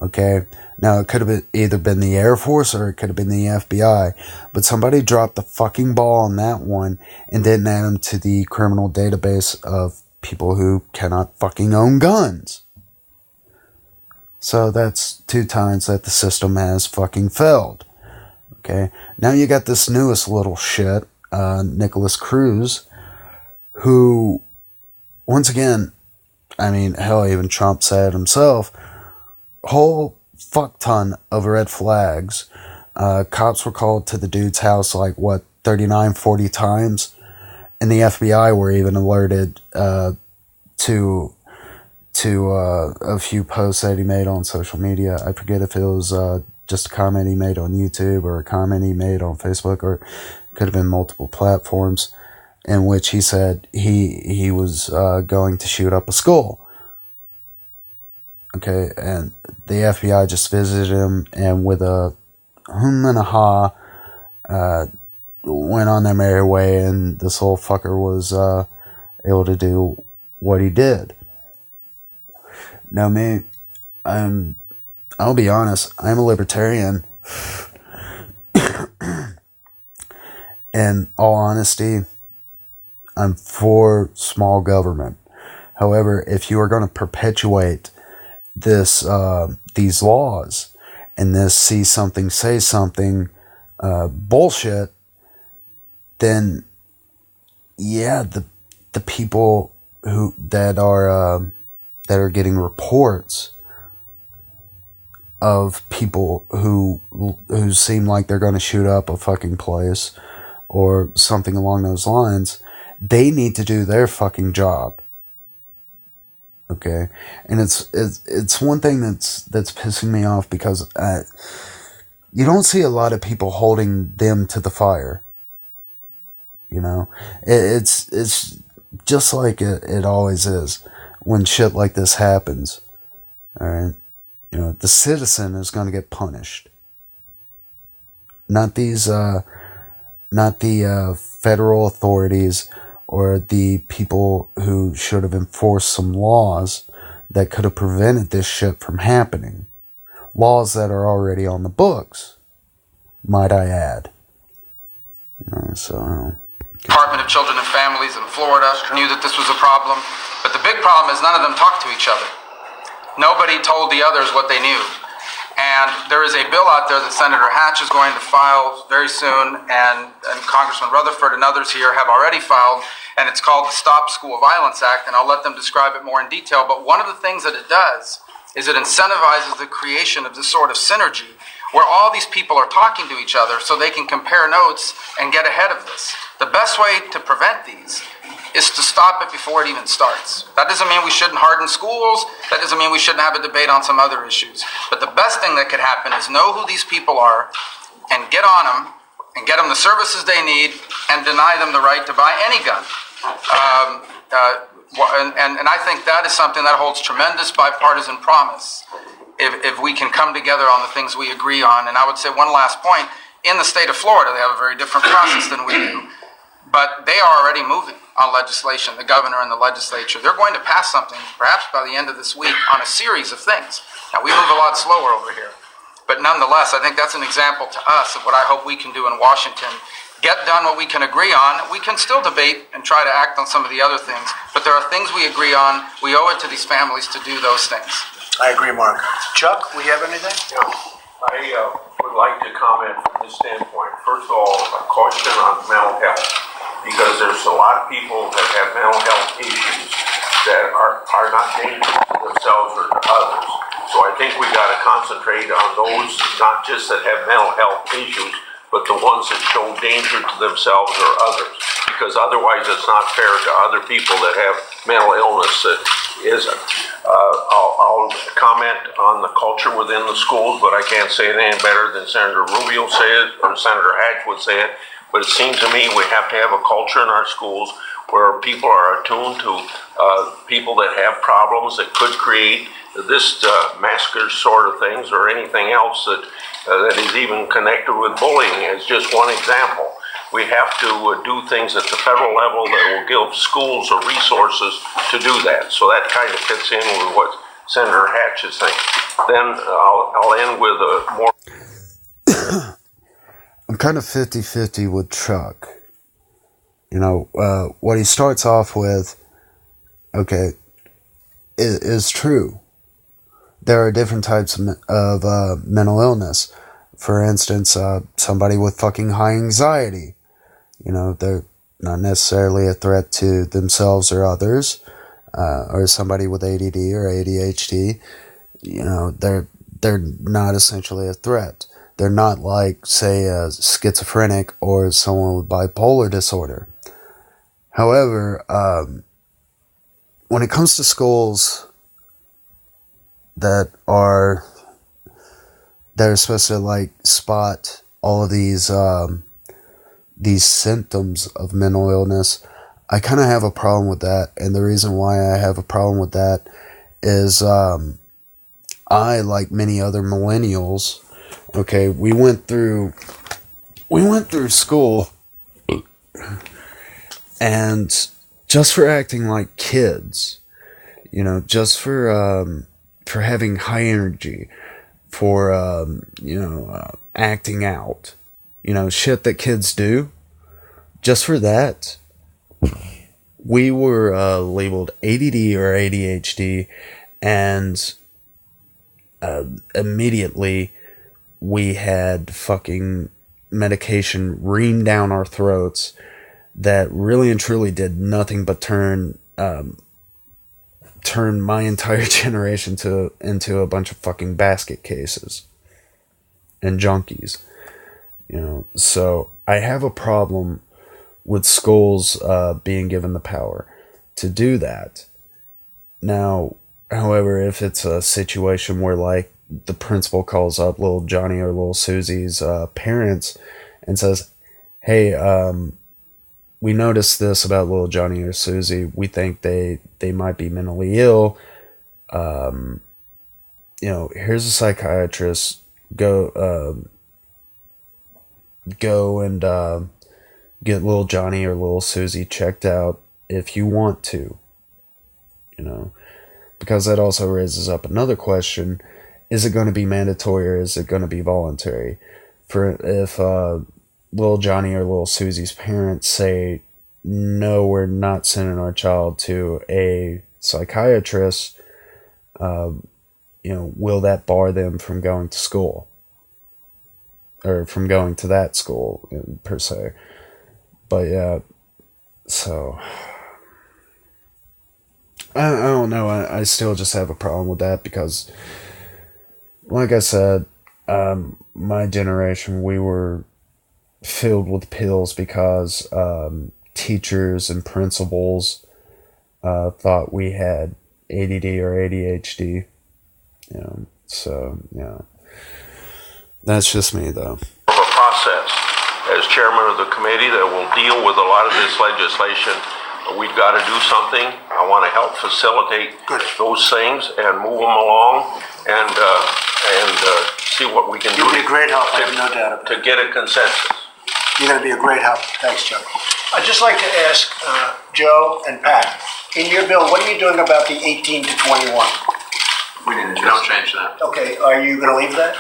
Okay, now it could have either been the Air Force or it could have been the FBI, but somebody dropped the fucking ball on that one and didn't add him to the criminal database of people who cannot fucking own guns. So that's 2 times that the system has fucking failed. Okay, now you got this newest little shit, Nicholas Cruz, who, once again, I mean, hell, even Trump said himself, whole fuck ton of red flags. Cops were called to the dude's house 39, 40 times, and the FBI were even alerted to a few posts that he made on social media. I forget if it was just a comment he made on YouTube or a comment he made on Facebook, or could have been multiple platforms, in which he said he was going to shoot up a school. Okay, and the FBI just visited him, and with a hum and a ha, went on their merry way, and this little fucker was able to do what he did. Now, me, I'll be honest, I'm a libertarian. In all honesty, I'm for small government. However, if you are going to perpetuate these laws and this see something, say something bullshit, then yeah, the people that are getting reports of people who seem like they're going to shoot up a fucking place or something along those lines, they need to do their fucking job. Okay, and it's one thing that's pissing me off, because you don't see a lot of people holding them to the fire. You know, it's just like it always is when shit like this happens. All right, you know, the citizen is going to get punished, not the federal authorities or the people who should have enforced some laws that could have prevented this shit from happening. Laws that are already on the books, might I add. Department of Children and Families in Florida knew that this was a problem, but the big problem is none of them talked to each other. Nobody told the others what they knew. And there is a bill out there that Senator Hatch is going to file very soon, and Congressman Rutherford and others here have already filed, and it's called the Stop School Violence Act, and I'll let them describe it more in detail. But one of the things that it does is it incentivizes the creation of this sort of synergy where all these people are talking to each other so they can compare notes and get ahead of this. The best way to prevent these is to stop it before it even starts. That doesn't mean we shouldn't harden schools. That doesn't mean we shouldn't have a debate on some other issues. But the best thing that could happen is know who these people are and get on them and get them the services they need and deny them the right to buy any gun. And I think that is something that holds tremendous bipartisan promise if we can come together on the things we agree on. And I would say one last point. In the state of Florida, they have a very different process than we do. But they are already moving on legislation, the governor and the legislature. They're going to pass something, perhaps by the end of this week, on a series of things. Now, we move a lot slower over here. But nonetheless, I think that's an example to us of what I hope we can do in Washington. Get done what we can agree on. We can still debate and try to act on some of the other things. But there are things we agree on. We owe it to these families to do those things. I agree, Mark. Chuck, we have anything? Yeah. I would like to comment from this standpoint. First of all, a caution on mental health. because there's a lot of people that have mental health issues that are not dangerous to themselves or to others. So I think we got to concentrate on those, not just that have mental health issues, but the ones that show danger to themselves or others, because otherwise it's not fair to other people that have mental illness that isn't. I'll comment on the culture within the schools, but I can't say it any better than Senator Rubio said or Senator Hatch would say it. But it seems to me we have to have a culture in our schools where people are attuned to people that have problems that could create this massacre sort of things or anything else that is even connected with bullying as just one example. We have to do things at the federal level that will give schools the resources to do that. So that kind of fits in with what Senator Hatch is saying. Then I'll end with a more... I'm kind of 50-50 with Chuck. You know, what he starts off with, okay, is true. There are different types of mental illness. For instance, somebody with fucking high anxiety. You know, they're not necessarily a threat to themselves or others. Or somebody with ADD or ADHD. You know, they're not essentially a threat. They're not like, say, a schizophrenic or someone with bipolar disorder. However, when it comes to schools that are supposed to like spot all of these symptoms of mental illness, I kind of have a problem with that. And the reason why I have a problem with that is I, like many other millennials, okay, we went through school, and just for acting like kids, you know, just for having high energy, for acting out, you know, shit that kids do, just for that, we were labeled ADD or ADHD, and immediately we had fucking medication reamed down our throats that really and truly did nothing but turn my entire generation into a bunch of fucking basket cases and junkies. You know, so I have a problem with schools being given the power to do that. Now, however, if it's a situation where, like, the principal calls up little Johnny or little Susie's parents and says, hey, we noticed this about little Johnny or Susie. We think they might be mentally ill. You know, here's a psychiatrist. Go and get little Johnny or little Susie checked out if you want to. You know, because that also raises up another question. Is it going to be mandatory or is it going to be voluntary? For if little Johnny or little Susie's parents say, no, we're not sending our child to a psychiatrist, you know, will that bar them from going to school? Or from going to that school, per se. But yeah, so... I don't know, I still just have a problem with that because, like I said, my generation, we were filled with pills because teachers and principals thought we had ADD or ADHD. You know, so, yeah. That's just me, though. A process. As chairman of the committee that will deal with a lot of this legislation, we've got to do something. I want to help facilitate those things and move them along and see what we can do. You'll be a great help, I have no doubt about it. To get a consensus. You're going to be a great help. Thanks, Chuck. I'd just like to ask Joe and Pat, in your bill, what are you doing about the 18 to 21? We don't change that. Okay, are you going to leave that?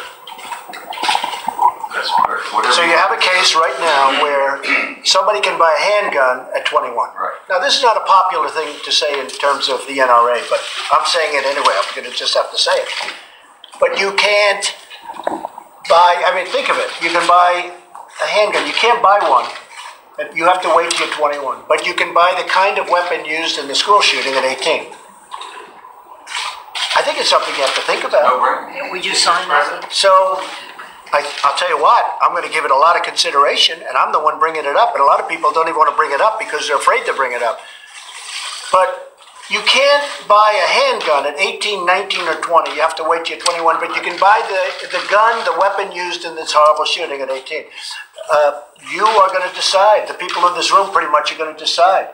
That's whatever. So you have a case right now where somebody can buy a handgun at 21. Right. Now, this is not a popular thing to say in terms of the NRA, but I'm saying it anyway. I'm going to just have to say it. But you can't buy, I mean, think of it. You can buy a handgun. You can't buy one You have to wait till you're 21. But you can buy the kind of weapon used in the school shooting at 18. I think it's something you have to think about. We just signed that. So, I'll tell you what, I'm going to give it a lot of consideration, and I'm the one bringing it up, and a lot of people don't even want to bring it up because they're afraid to bring it up. But you can't buy a handgun at 18, 19, or 20. You have to wait till you're 21, but you can buy the gun, the weapon used in this horrible shooting at 18. You are going to decide. The people in this room pretty much are going to decide.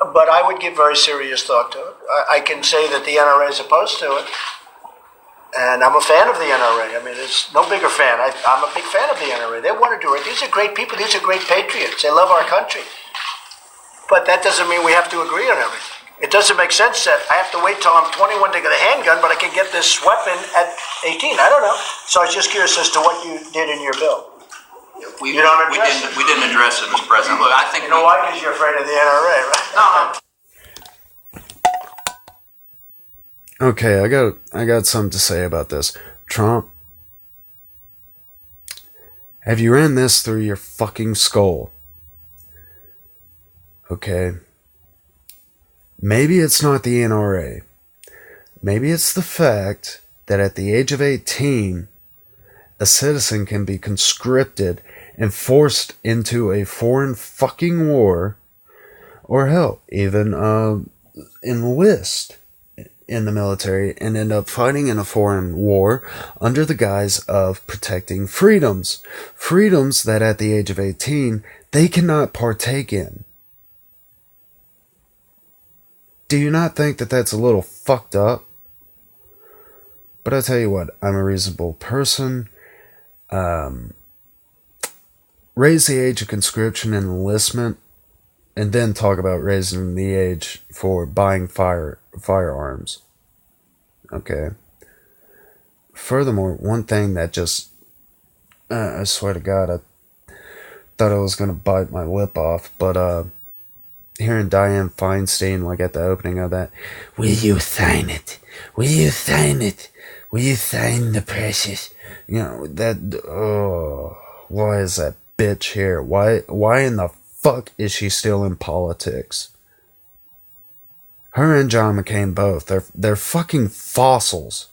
But I would give very serious thought to it. I can say that the NRA is opposed to it. And I'm a fan of the NRA. I mean, there's no bigger fan. I'm a big fan of the NRA. They want to do it. These are great people. These are great patriots. They love our country. But that doesn't mean we have to agree on everything. It doesn't make sense that I have to wait till I'm 21 to get a handgun, but I can get this weapon at 18. I don't know. So I was just curious as to what you did in your bill. We didn't address it, Mr. President. Look, I think you know why? Because you're afraid of the NRA, right? No. Okay, I got something to say about this. Trump, have you ran this through your fucking skull? Okay. Maybe it's not the NRA. Maybe it's the fact that at the age of 18, a citizen can be conscripted and forced into a foreign fucking war, or hell, even enlist in the military and end up fighting in a foreign war under the guise of protecting freedoms. Freedoms that at the age of 18, they cannot partake in. Do you not think that that's a little fucked up? But I tell you what, I'm a reasonable person. Raise the age of conscription and enlistment, and then talk about raising the age for buying firearms. Okay. Furthermore, one thing that just, I swear to God, I thought I was going to bite my lip off, but hearing Dianne Feinstein, like at the opening of that, will you sign it? Will you sign it? Will you sign the precious? You know, that, oh, why is that bitch here? Why in the fuck is she still in politics? Her and John McCain both, they're fucking fossils.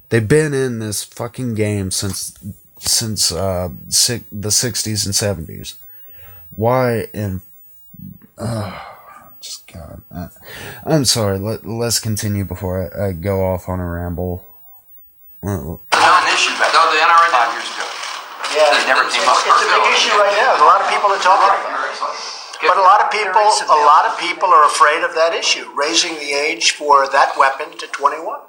They've been in this fucking game since the 60s and 70s. Why in... just God. I'm sorry, let's continue before I go off on a ramble. Not an issue, but no, the NRA 5 years ago. Yeah, It never came up. It's a big issue right now. A lot of people are talking about it. But a lot of people are afraid of that issue, raising the age for that weapon to 21.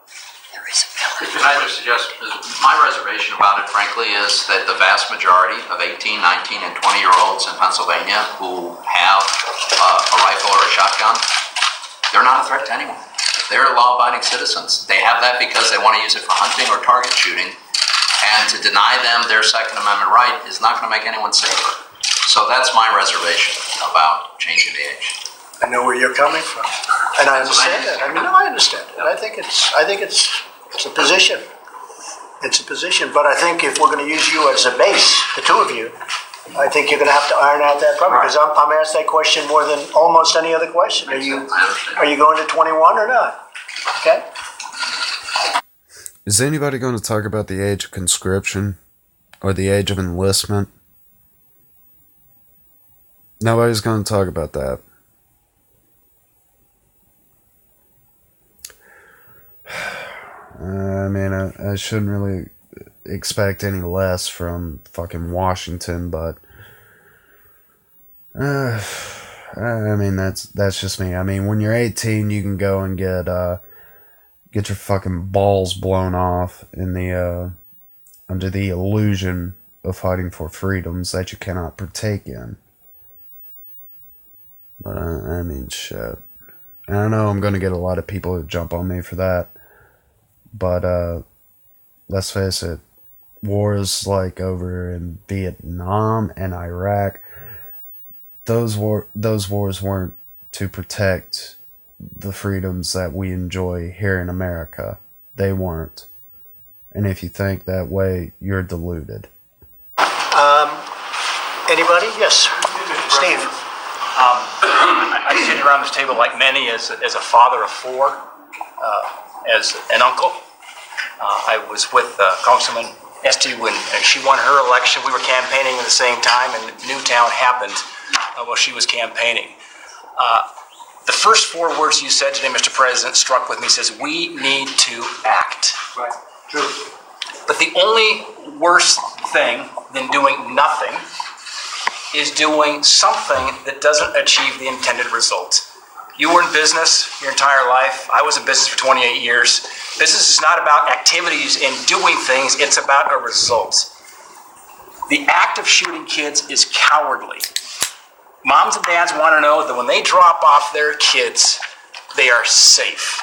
Can I just suggest, my reservation about it, frankly, is that the vast majority of 18, 19, and 20-year-olds in Pennsylvania who have a rifle or a shotgun, they're not a threat to anyone. They're law-abiding citizens. They have that because they want to use it for hunting or target shooting, and to deny them their Second Amendment right is not going to make anyone safer. So that's my reservation about changing the age. I know where you're coming from, and I understand that. I mean, no, I understand it. I think it's a position. It's a position, but I think if we're going to use you as a base, the two of you, I think you're going to have to iron out that problem, because I'm asked that question more than almost any other question. Are you going to 21 or not? Okay. Is anybody going to talk about the age of conscription or the age of enlistment? Nobody's going to talk about that. I mean, I shouldn't really expect any less from fucking Washington, but I mean, that's just me. I mean, when you're 18, you can go and get your fucking balls blown off in the under the illusion of fighting for freedoms that you cannot partake in. But I mean, shit. And I know I'm going to get a lot of people who jump on me for that. But let's face it, wars like over in Vietnam and Iraq, those wars weren't to protect the freedoms that we enjoy here in America. They weren't. And if you think that way, you're deluded. Anybody? Yes. Steve. I sit around this table like many as a father of four, as an uncle. I was with Congresswoman Esty when she won her election. We were campaigning at the same time, and Newtown happened while she was campaigning. The first 4 words you said today, Mr. President, struck with me. Says, we need to act. Right. True. But the only worse thing than doing nothing is doing something that doesn't achieve the intended result. You were in business your entire life. I was in business for 28 years. Business is not about activities and doing things. It's about a result. The act of shooting kids is cowardly. Moms and dads want to know that when they drop off their kids, they are safe.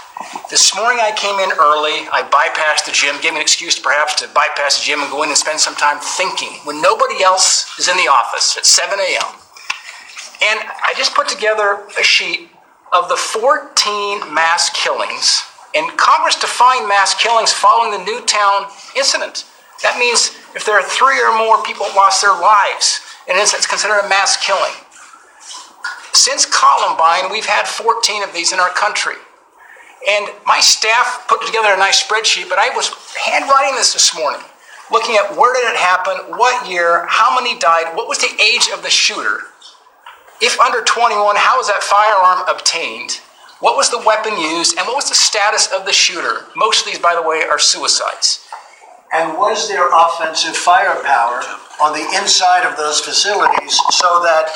This morning I came in early. I bypassed the gym, gave me an excuse perhaps to bypass the gym and go in and spend some time thinking when nobody else is in the office at 7 a.m. And I just put together a sheet of the 14 mass killings, and Congress defined mass killings following the Newtown incident. That means if there are 3 or more people who lost their lives, and it's considered a mass killing. Since Columbine, we've had 14 of these in our country. And my staff put together a nice spreadsheet, but I was handwriting this morning, looking at where did it happen, what year, how many died, what was the age of the shooter. If under 21, how was that firearm obtained? What was the weapon used? And what was the status of the shooter? Most of these, by the way, are suicides. And was there offensive firepower on the inside of those facilities so that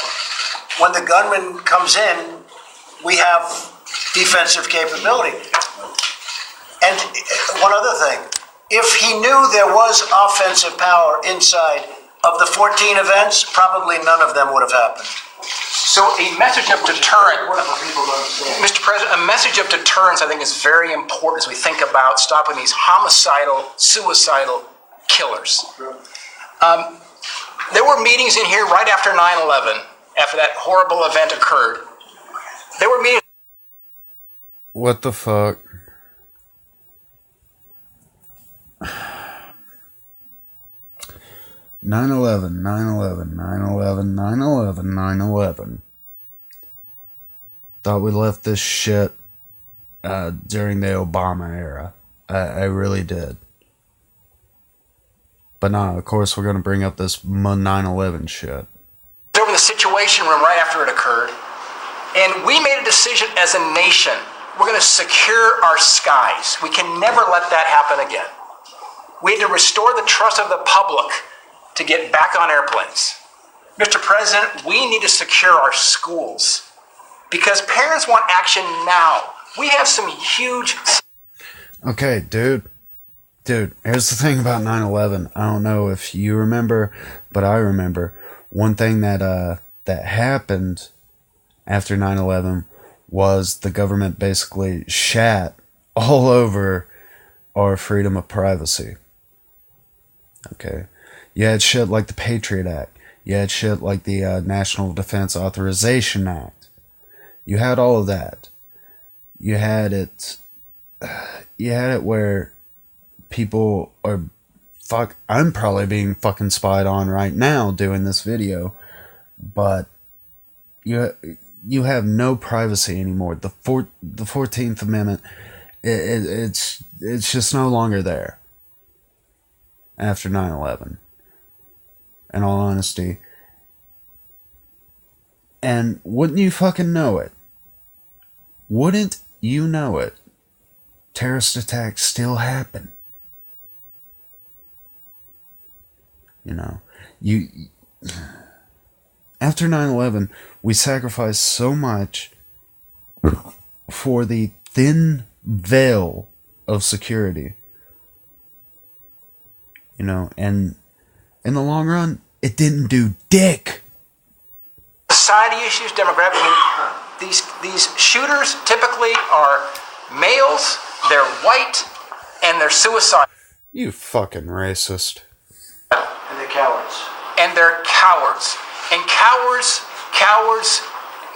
when the gunman comes in, we have defensive capability? And one other thing, if he knew there was offensive power inside of the 14 events, probably none of them would have happened. So a message of deterrence, Mr. President, a message of deterrence I think is very important as we think about stopping these homicidal, suicidal killers. There were meetings in here right after 9/11, after that horrible event occurred. There were meetings. What the fuck? Nine eleven. Thought we left this shit during the Obama era. I really did. But nah, of course we're gonna bring up this 9/11 shit. Over the Situation Room right after it occurred, and we made a decision as a nation. We're going to secure our skies. We can never let that happen again. We had to restore the trust of the public to get back on airplanes. Mr. President, we need to secure our schools because parents want action now. We have some huge... Okay, dude, here's the thing about 9/11. I don't know if you remember, but I remember. One thing that happened after 9/11 was the government basically shat all over our freedom of privacy. Okay. You had shit like the Patriot Act. You had shit like the National Defense Authorization Act. You had all of that. You had it where people are... Fuck, I'm probably being fucking spied on right now doing this video. But you have no privacy anymore. The 14th Amendment, it's just no longer there after 9/11. In all honesty. And wouldn't you fucking know it? Wouldn't you know it? Terrorist attacks still happen. You know, after 9/11, we sacrificed so much for the thin veil of security. You know, and in the long run, it didn't do dick. Society issues, demographic. These shooters typically are males, they're white, and they're suicidal. You fucking racist. And they're cowards. And they're cowards. And cowards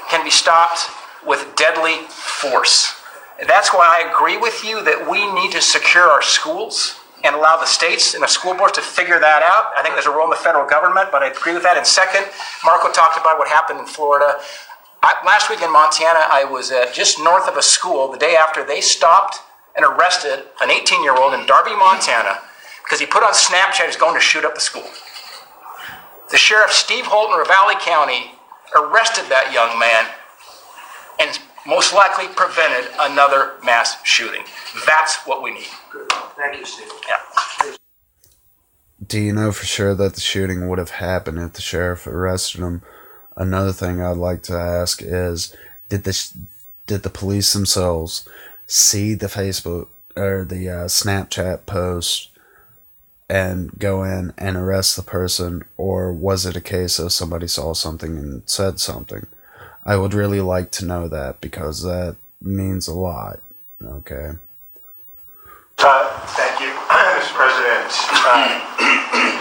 can be stopped with deadly force. And that's why I agree with you that we need to secure our schools. and allow the states and the school boards to figure that out. I think there's a role in the federal government, but I agree with that. And second, Marco talked about what happened in Florida. Last week in Montana, I was just north of a school the day after they stopped and arrested an 18-year-old in Darby, Montana, because he put on Snapchat he was going to shoot up the school. The sheriff, Steve Holton, Ravalli County, arrested that young man and most likely prevented another mass shooting. That's what we need. Good. Thank you, Steve. Yeah. Do you know for sure that the shooting would have happened if the sheriff arrested him? Another thing I'd like to ask is, did the police themselves see the Facebook or the Snapchat post and go in and arrest the person, or was it a case of somebody saw something and said something? I would really like to know that, because that means a lot. Okay. Thank you, Mr. President.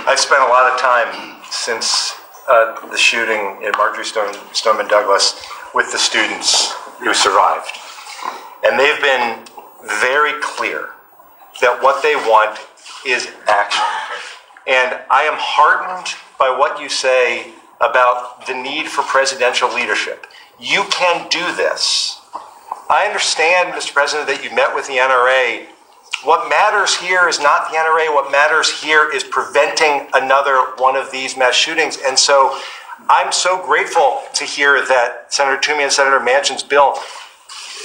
I've spent a lot of time since the shooting in Marjorie Stoneman Douglas with the students who survived. And they've been very clear that what they want is action. And I am heartened by what you say about the need for presidential leadership. You can do this. I understand, Mr. President, that you met with the NRA. What matters here is not the NRA. What matters here is preventing another one of these mass shootings. And so I'm so grateful to hear that Senator Toomey and Senator Manchin's bill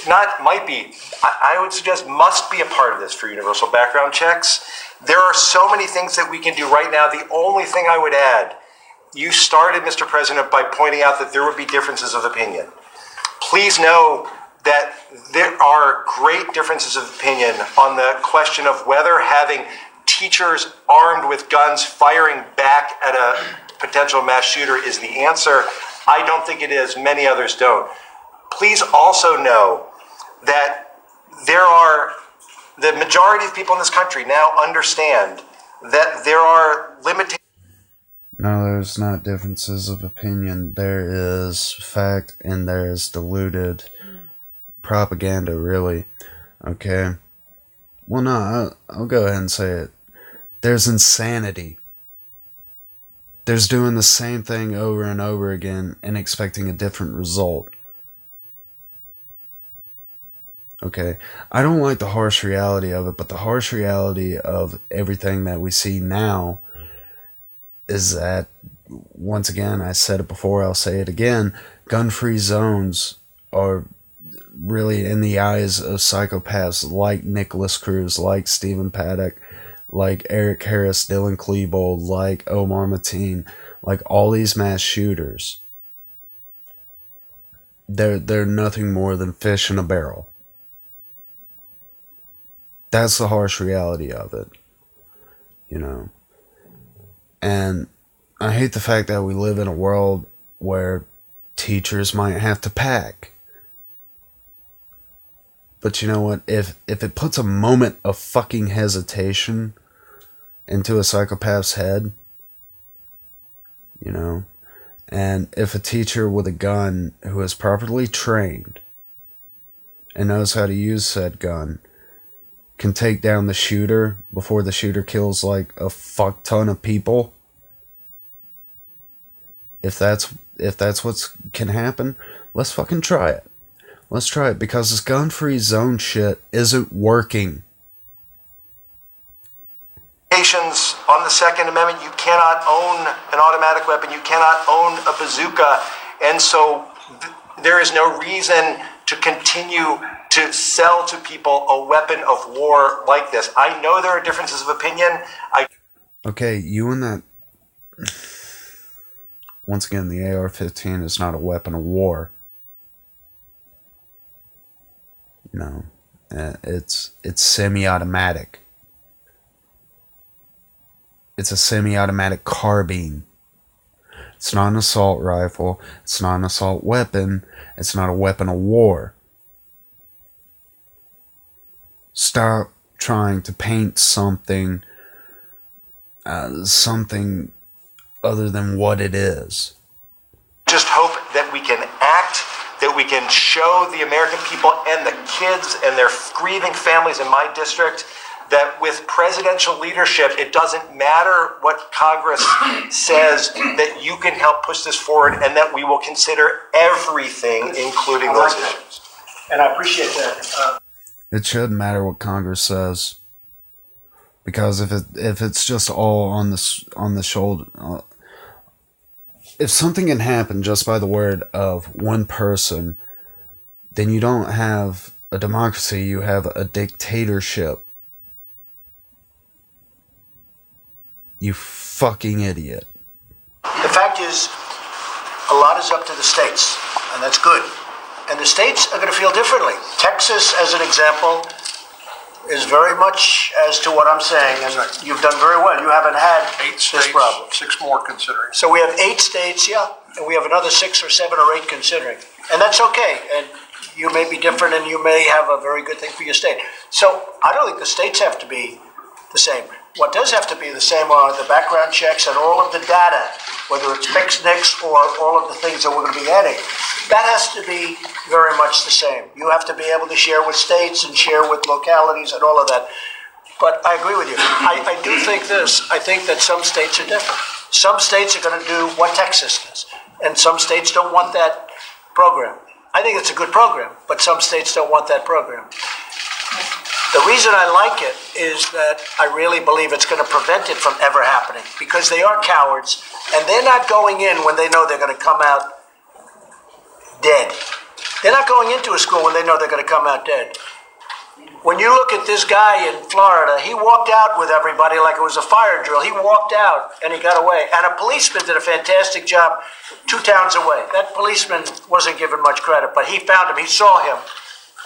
I would suggest must be a part of this for universal background checks. There are so many things that we can do right now. The only thing I would add, you started, Mr. President, by pointing out that there would be differences of opinion. Please know that there are great differences of opinion on the question of whether having teachers armed with guns firing back at a potential mass shooter is the answer. I don't think it is. Many others don't. Please also know that the majority of people in this country now understand that there are limitations. No, there's not differences of opinion. There is fact, and there is diluted propaganda, really. Okay? Well, no, I'll go ahead and say it. There's insanity. There's doing the same thing over and over again and expecting a different result. Okay, I don't like the harsh reality of it, but the harsh reality of everything that we see now is that, once again, I said it before, I'll say it again, gun-free zones are really in the eyes of psychopaths like Nicholas Cruz, like Stephen Paddock, like Eric Harris, Dylan Klebold, like Omar Mateen, like all these mass shooters. They're nothing more than fish in a barrel. That's the harsh reality of it, you know. And I hate the fact that we live in a world where teachers might have to pack. But you know what? If it puts a moment of fucking hesitation into a psychopath's head, you know, and if a teacher with a gun who is properly trained and knows how to use said gun can take down the shooter before the shooter kills like a fuck ton of people, if that's what can happen, let's fucking try it. Let's try it, because this gun-free zone shit isn't working. On the Second Amendment, you cannot own an automatic weapon, you cannot own a bazooka, and so there is no reason to continue to sell to people a weapon of war like this. I know there are differences of opinion. Okay, you and that... Once again, the AR-15 is not a weapon of war. No, it's semi-automatic. It's a semi-automatic carbine. It's not an assault rifle. It's not an assault weapon. It's not a weapon of war. Stop trying to paint something other than what it is. Just hope that we can act, that we can show the American people and the kids and their grieving families in my district that with presidential leadership, it doesn't matter what Congress says, that you can help push this forward and that we will consider everything, including those issues. And I appreciate that. It shouldn't matter what Congress says, because if it's just all on the shoulder, if something can happen just by the word of one person, then you don't have a democracy, you have a dictatorship. You fucking idiot. The fact is, a lot is up to the states, and that's good. And the states are going to feel differently. Texas, as an example, is very much as to what I'm saying, and you've done very well. You haven't had 8 states, this problem. 6 more considering. So we have 8 states, yeah, and we have another 6 or 7 or 8 considering. And that's okay. And you may be different, and you may have a very good thing for your state. So I don't think the states have to be the same. What does have to be the same are the background checks and all of the data, whether it's NICS or all of the things that we're going to be adding. That has to be very much the same. You have to be able to share with states and share with localities and all of that. But I agree with you. I do think this. I think that some states are different. Some states are going to do what Texas does, and some states don't want that program. I think it's a good program, but some states don't want that program. The reason I like it is that I really believe it's going to prevent it from ever happening, because they are cowards, and they're not going in when they know they're going to come out dead. They're not going into a school when they know they're going to come out dead. When you look at this guy in Florida, he walked out with everybody like it was a fire drill. He walked out and he got away. And a policeman did a fantastic job 2 towns away. That policeman wasn't given much credit, but he found him. He saw him,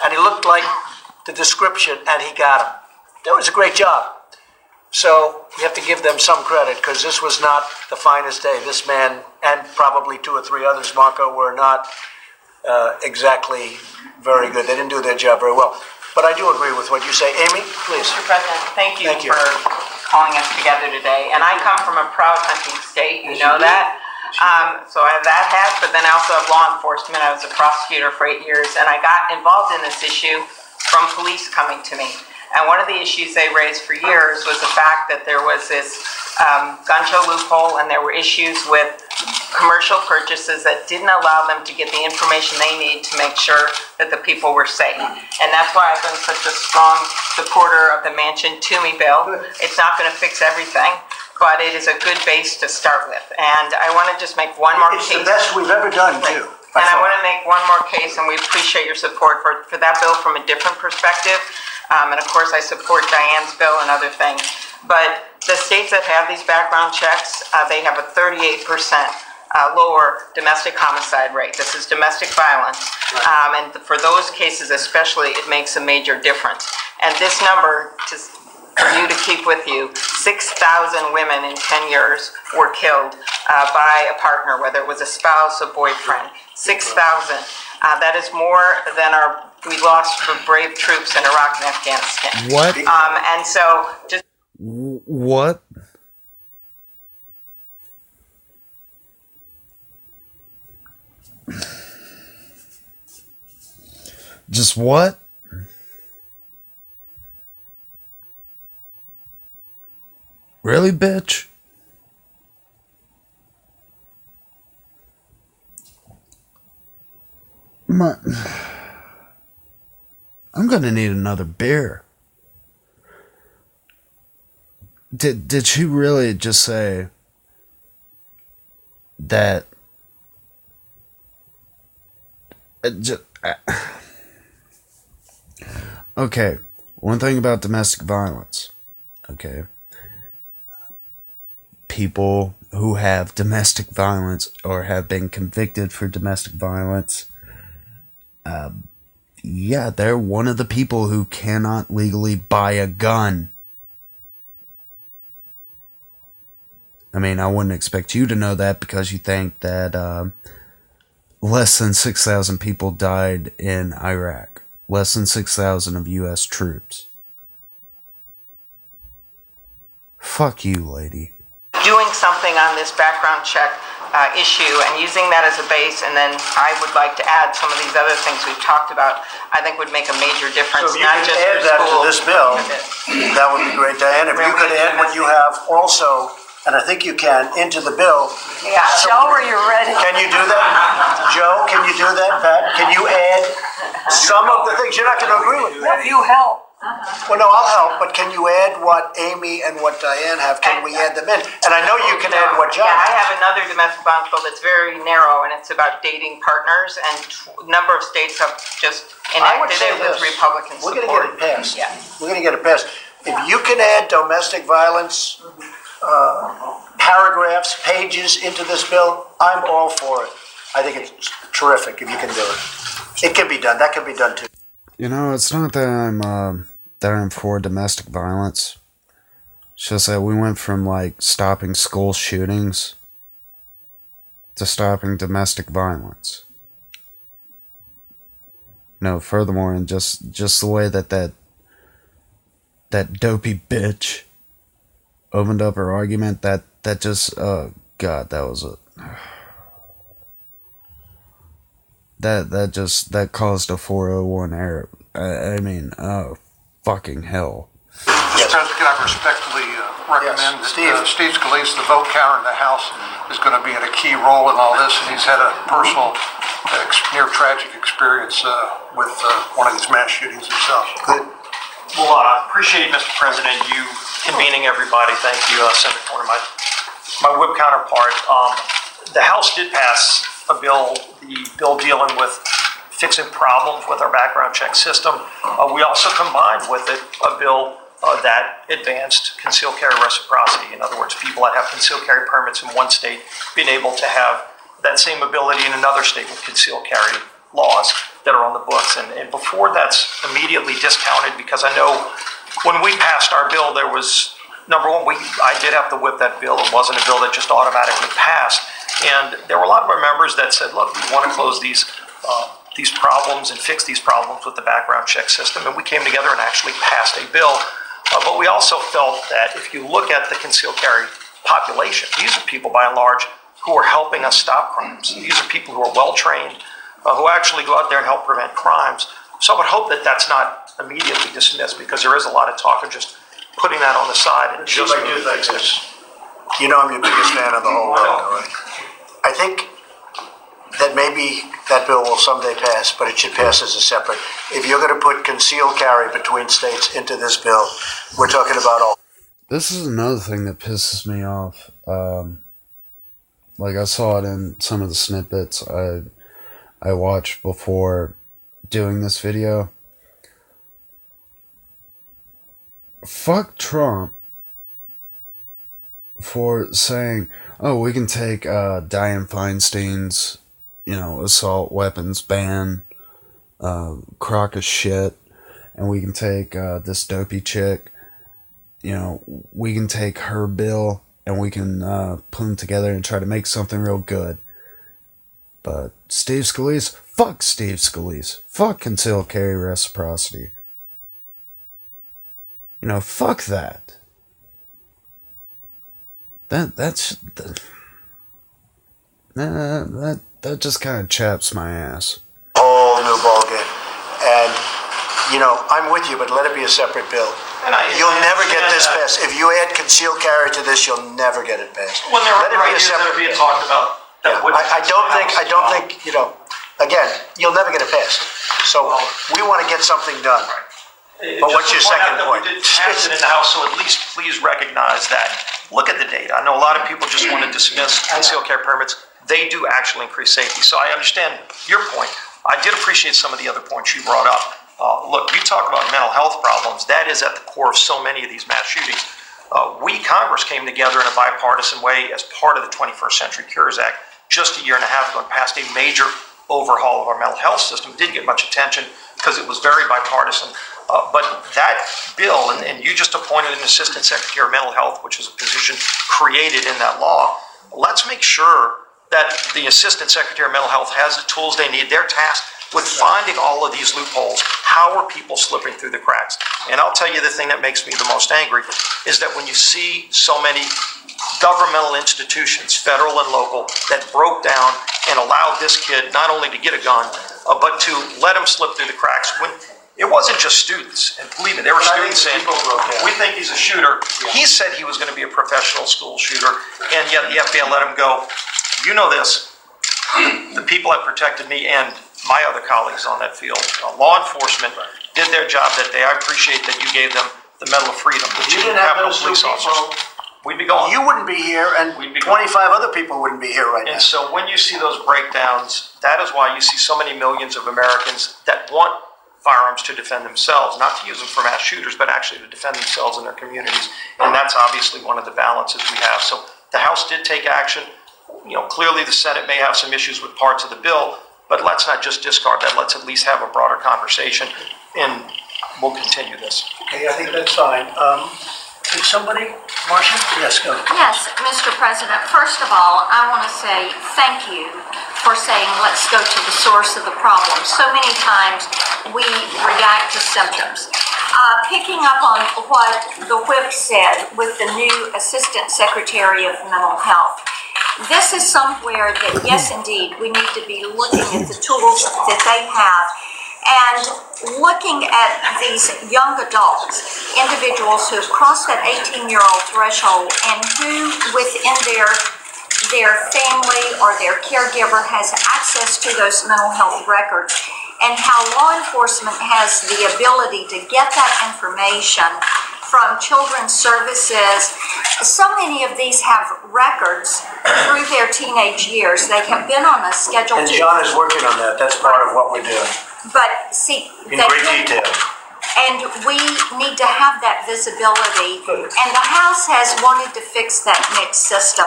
and he looked like the description, and he got him. That was a great job. So you have to give them some credit, because this was not the finest day. This man, and probably 2 or 3 others, Marco, were not exactly very good. They didn't do their job very well. But I do agree with what you say. Amy, please. Mr. President, thank you Thank you. for calling us together today. And I come from a proud hunting state, you know that. So I have that hat, but then I also have law enforcement. I was a prosecutor for 8 years, and I got involved in this issue from police coming to me. And one of the issues they raised for years was the fact that there was this gun show loophole, and there were issues with commercial purchases that didn't allow them to get the information they need to make sure that the people were safe. And that's why I've been such a strong supporter of the Manchin Toomey bill. It's not going to fix everything, but it is a good base to start with. And I want to just make one more case. It's the best we've ever done, too. And I want to make one more case, and we appreciate your support for that bill from a different perspective. And of course, I support Diane's bill and other things. But the states that have these background checks, they have a 38% lower domestic homicide rate. This is domestic violence. And for those cases especially, it makes a major difference. And this number, for you to keep with you, 6,000 women in 10 years were killed by a partner, whether it was a spouse, a boyfriend. 6,000. That is more than we lost for brave troops in Iraq and Afghanistan. What? And so just... What? Just what? Really, bitch? I'm gonna need another beer. Did she really just say that? Okay, one thing about domestic violence. Okay. People who have domestic violence or have been convicted for domestic violence, yeah, they're one of the people who cannot legally buy a gun. I mean, I wouldn't expect you to know that because you think that less than 6,000 people died in Iraq. Less than 6,000 of U.S. troops. Fuck you, lady. Doing something on this background check issue and using that as a base, and then I would like to add some of these other things we've talked about, I think would make a major difference, So if you not could just add for that to schools. this bill, that would be great, Diane. If you could add what you have also, and I think you can, into the bill. Yeah, Joe, are you ready? Can you do that? Joe, can you do that? Pat, can you add some of the things? You're not going to agree with me. If you help. Well, no, I'll help, but can you add what Amy and what Diane have? Can we add them in? And I know you can add what John Yeah, I has. have another domestic violence bill that's very narrow, and it's about dating partners, and a number of states have just I would enacted say it with this. Republican We're support. going to get it passed. Yeah. We're going to get it passed. If you can add domestic violence paragraphs, pages into this bill, I'm all for it. I think it's terrific if you can do it. It can be done. That can be done too. You know, it's not that I'm for domestic violence. It's just that we went from like stopping school shootings to stopping domestic violence. No, furthermore, and just the way that dopey bitch opened up her argument, that just, oh God, that was a... That caused a 401 error. I mean, oh, fucking hell. Mr. President, can I respectfully recommend that Steve Scalise, the vote counter in the House, is going to be in a key role in all this, and he's had a personal, near tragic experience with one of these mass shootings himself. Good. Well, I appreciate, Mr. President, you convening everybody. Thank you, Senator Corner, my whip counterpart. The House did pass a bill, the bill dealing with fixing problems with our background check system. We also combined with it a bill that advanced concealed carry reciprocity. In other words, people that have concealed carry permits in one state being able to have that same ability in another state with concealed carry laws that are on the books. And before that's immediately discounted, because I know when we passed our bill, there was, number one, I did have to whip that bill. It wasn't a bill that just automatically passed. And there were a lot of our members that said, look, we want to close these problems and fix these problems with the background check system. And we came together and actually passed a bill. But we also felt that if you look at the concealed carry population, these are people by and large who are helping us stop crimes. These are people who are well-trained, who actually go out there and help prevent crimes. So I would hope that that's not immediately dismissed, because there is a lot of talk of just putting that on the side and just do things. You know I'm your biggest fan of the whole bill, right? I think that maybe that bill will someday pass, but it should pass as a separate. If you're going to put concealed carry between states into this bill, we're talking about all. This is another thing that pisses me off. Like I saw it in some of the snippets I watched before doing this video. Fuck Trump for saying, oh, we can take Dianne Feinstein's, assault weapons ban, crock of shit, and we can take this dopey chick, we can take her bill and we can put them together and try to make something real good. But Steve Scalise, fuck Steve Scalise. Fuck concealed carry reciprocity. Fuck that. That just kind of chaps my ass. Whole new ballgame. And, I'm with you, but let it be a separate bill. You'll never get this passed. If you add concealed carry to this, you'll never get it passed. When there are Let it be a ideas that separate are being bill. talked about, that would. I don't think, again, you'll never get it passed. So we want to get something done. But what's your second point? We did pass it in the House, so at least please recognize that. Look at the data. I know a lot of people just want to dismiss concealed carry permits. They do actually increase safety. So I understand your point. I did appreciate some of the other points you brought up. Look, you talk about mental health problems. That is at the core of so many of these mass shootings. Congress came together in a bipartisan way as part of the 21st Century Cures Act just a year and a half ago and passed a major overhaul of our mental health system. Didn't get much attention because it was very bipartisan. But that bill, and you just appointed an Assistant Secretary of Mental Health, which is a position created in that law. Let's make sure that the Assistant Secretary of Mental Health has the tools they need. They're tasked with finding all of these loopholes. How are people slipping through the cracks? And I'll tell you the thing that makes me the most angry is that when you see so many governmental institutions, federal and local, that broke down and allowed this kid not only to get a gun, but to let him slip through the cracks. When it wasn't just students, and believe me, there were students saying, we think he's a shooter. He said he was going to be a professional school shooter, and yet the FBI let him go. You know this. The people that protected me and my other colleagues on that field, law enforcement, did their job that day. I appreciate that you gave them the Medal of Freedom. If you didn't have those two people, we'd be gone. you wouldn't be here, and 25 other people wouldn't be here right now. And so when you see those breakdowns, that is why you see so many millions of Americans that want firearms to defend themselves, not to use them for mass shooters, but actually to defend themselves and their communities. And that's obviously one of the balances we have. So the House did take action. Clearly the Senate may have some issues with parts of the bill, but let's not just discard that. Let's at least have a broader conversation, and we'll continue this. Okay, I think that's fine. Did somebody, Marcia? Yes, go. Yes, Mr. President. First of all, I want to say thank you for saying let's go to the source of the problem. So many times we react to symptoms. Picking up on what the whip said with the new Assistant Secretary of Mental Health, this is somewhere that, yes, indeed, we need to be looking at the tools that they have and looking at these young adults, individuals who have crossed that 18-year-old threshold and who within their family or their caregiver has access to those mental health records, and how law enforcement has the ability to get that information from children's services. So many of these have records through their teenage years. They have been on a schedule. And John is working on that. That's part of what we're doing. But see, in great detail. And we need to have that visibility. And the House has wanted to fix that mixed system.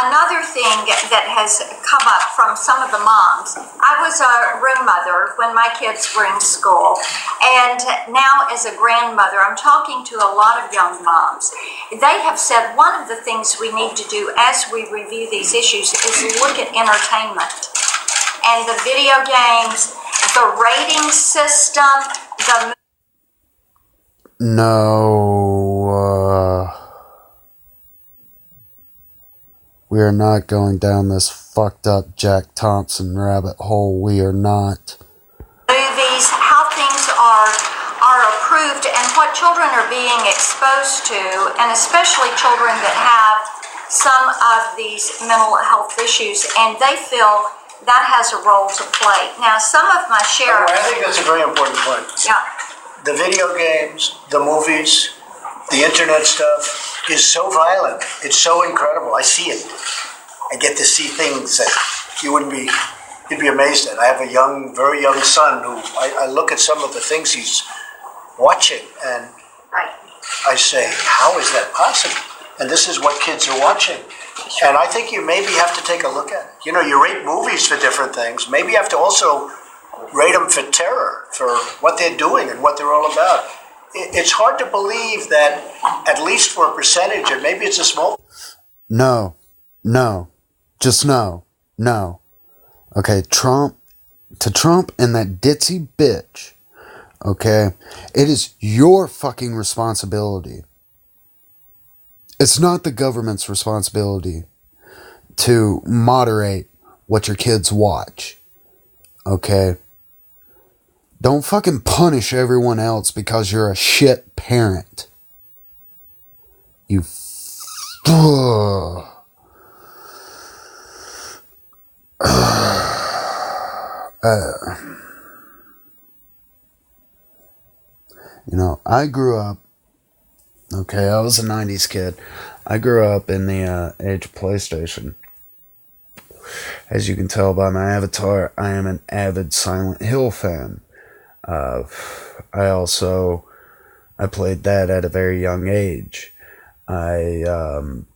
Another thing that has come up from some of the moms, I was a room mother when my kids were in school. And now as a grandmother, I'm talking to a lot of young moms. They have said one of the things we need to do as we review these issues is look at entertainment. And the video games, the rating system, the... No, we are not going down this fucked up Jack Thompson rabbit hole. We are not. Movies, how things are approved, and what children are being exposed to, and especially children that have some of these mental health issues, and they feel that has a role to play. Now, some of my share... I think that's a very important point. Yeah. The video games, the movies, the internet stuff is so violent. It's so incredible. I see it. I get to see things that you'd be amazed at. I have a very young son who I look at some of the things he's watching and I say, how is that possible? And this is what kids are watching. And I think you maybe have to take a look at it. You rate movies for different things. Maybe you have to also rate them for terror, for what they're doing and what they're all about. It's hard to believe that, at least for a percentage, and maybe it's a small... No. Just no. Okay, Trump and that ditzy bitch, okay, it is your fucking responsibility. It's not the government's responsibility to moderate what your kids watch, okay? Don't fucking punish everyone else because you're a shit parent. You I grew up, okay, I was a 90s kid. I grew up in the age of PlayStation. As you can tell by my avatar, I am an avid Silent Hill fan. I played that at a very young age. I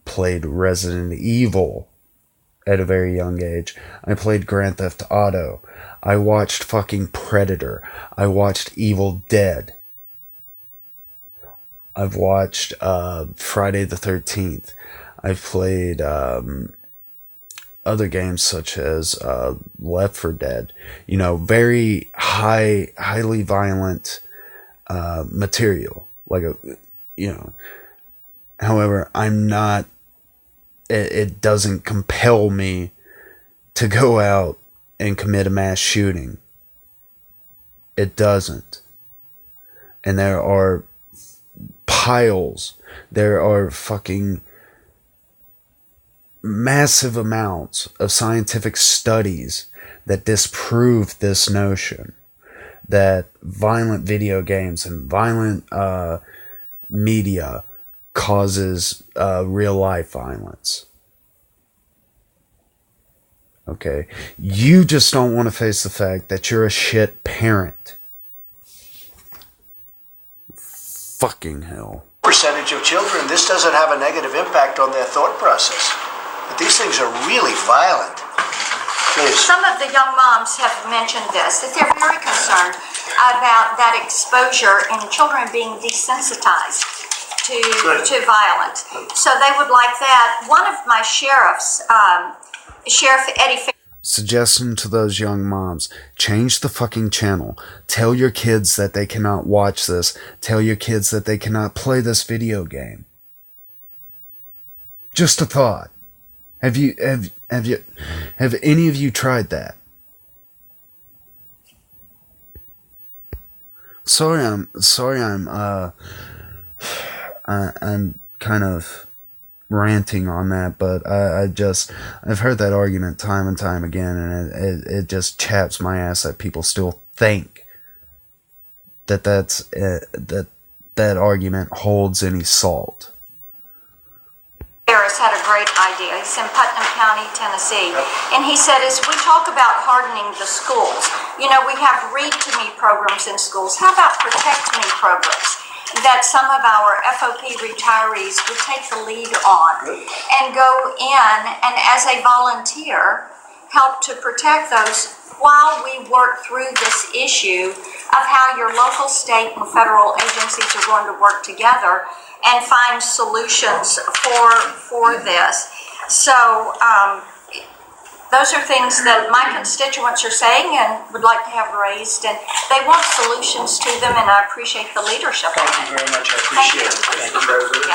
played Resident Evil at a very young age. I played Grand Theft Auto. I watched fucking Predator. I watched Evil Dead. I've watched Friday the 13th. I've played other games such as Left 4 Dead. Very highly violent material. However, I'm not it doesn't compel me to go out and commit a mass shooting. It doesn't. And there are there are fucking massive amounts of scientific studies that disprove this notion that violent video games and violent media causes real life violence. Okay? You just don't want to face the fact that you're a shit parent. Fucking hell. Percentage of children, this doesn't have a negative impact on their thought process. But these things are really violent. Please. Some of the young moms have mentioned this, that they're very concerned about that exposure and children being desensitized to violence. So they would like that. One of my sheriffs, Sheriff Eddie Suggestion to those young moms, change the fucking channel. Tell your kids that they cannot watch this. Tell your kids that they cannot play this video game. Just a thought. Have any of you tried that? I'm kind of ranting on that, but I've heard that argument time and time again, and it just chaps my ass that people still think that argument holds any salt. Harris had a great idea. He's in Putnam County, Tennessee. And he said, as we talk about hardening the schools, we have read to me programs in schools. How about protect me programs that some of our FOP retirees would take the lead on and go in and as a volunteer help to protect those while we work through this issue of how your local, state, and federal agencies are going to work together and find solutions for this. So those are things that my constituents are saying and would like to have raised, and they want solutions to them, and I appreciate the leadership. Thank you very much. I appreciate it. Thank you, President.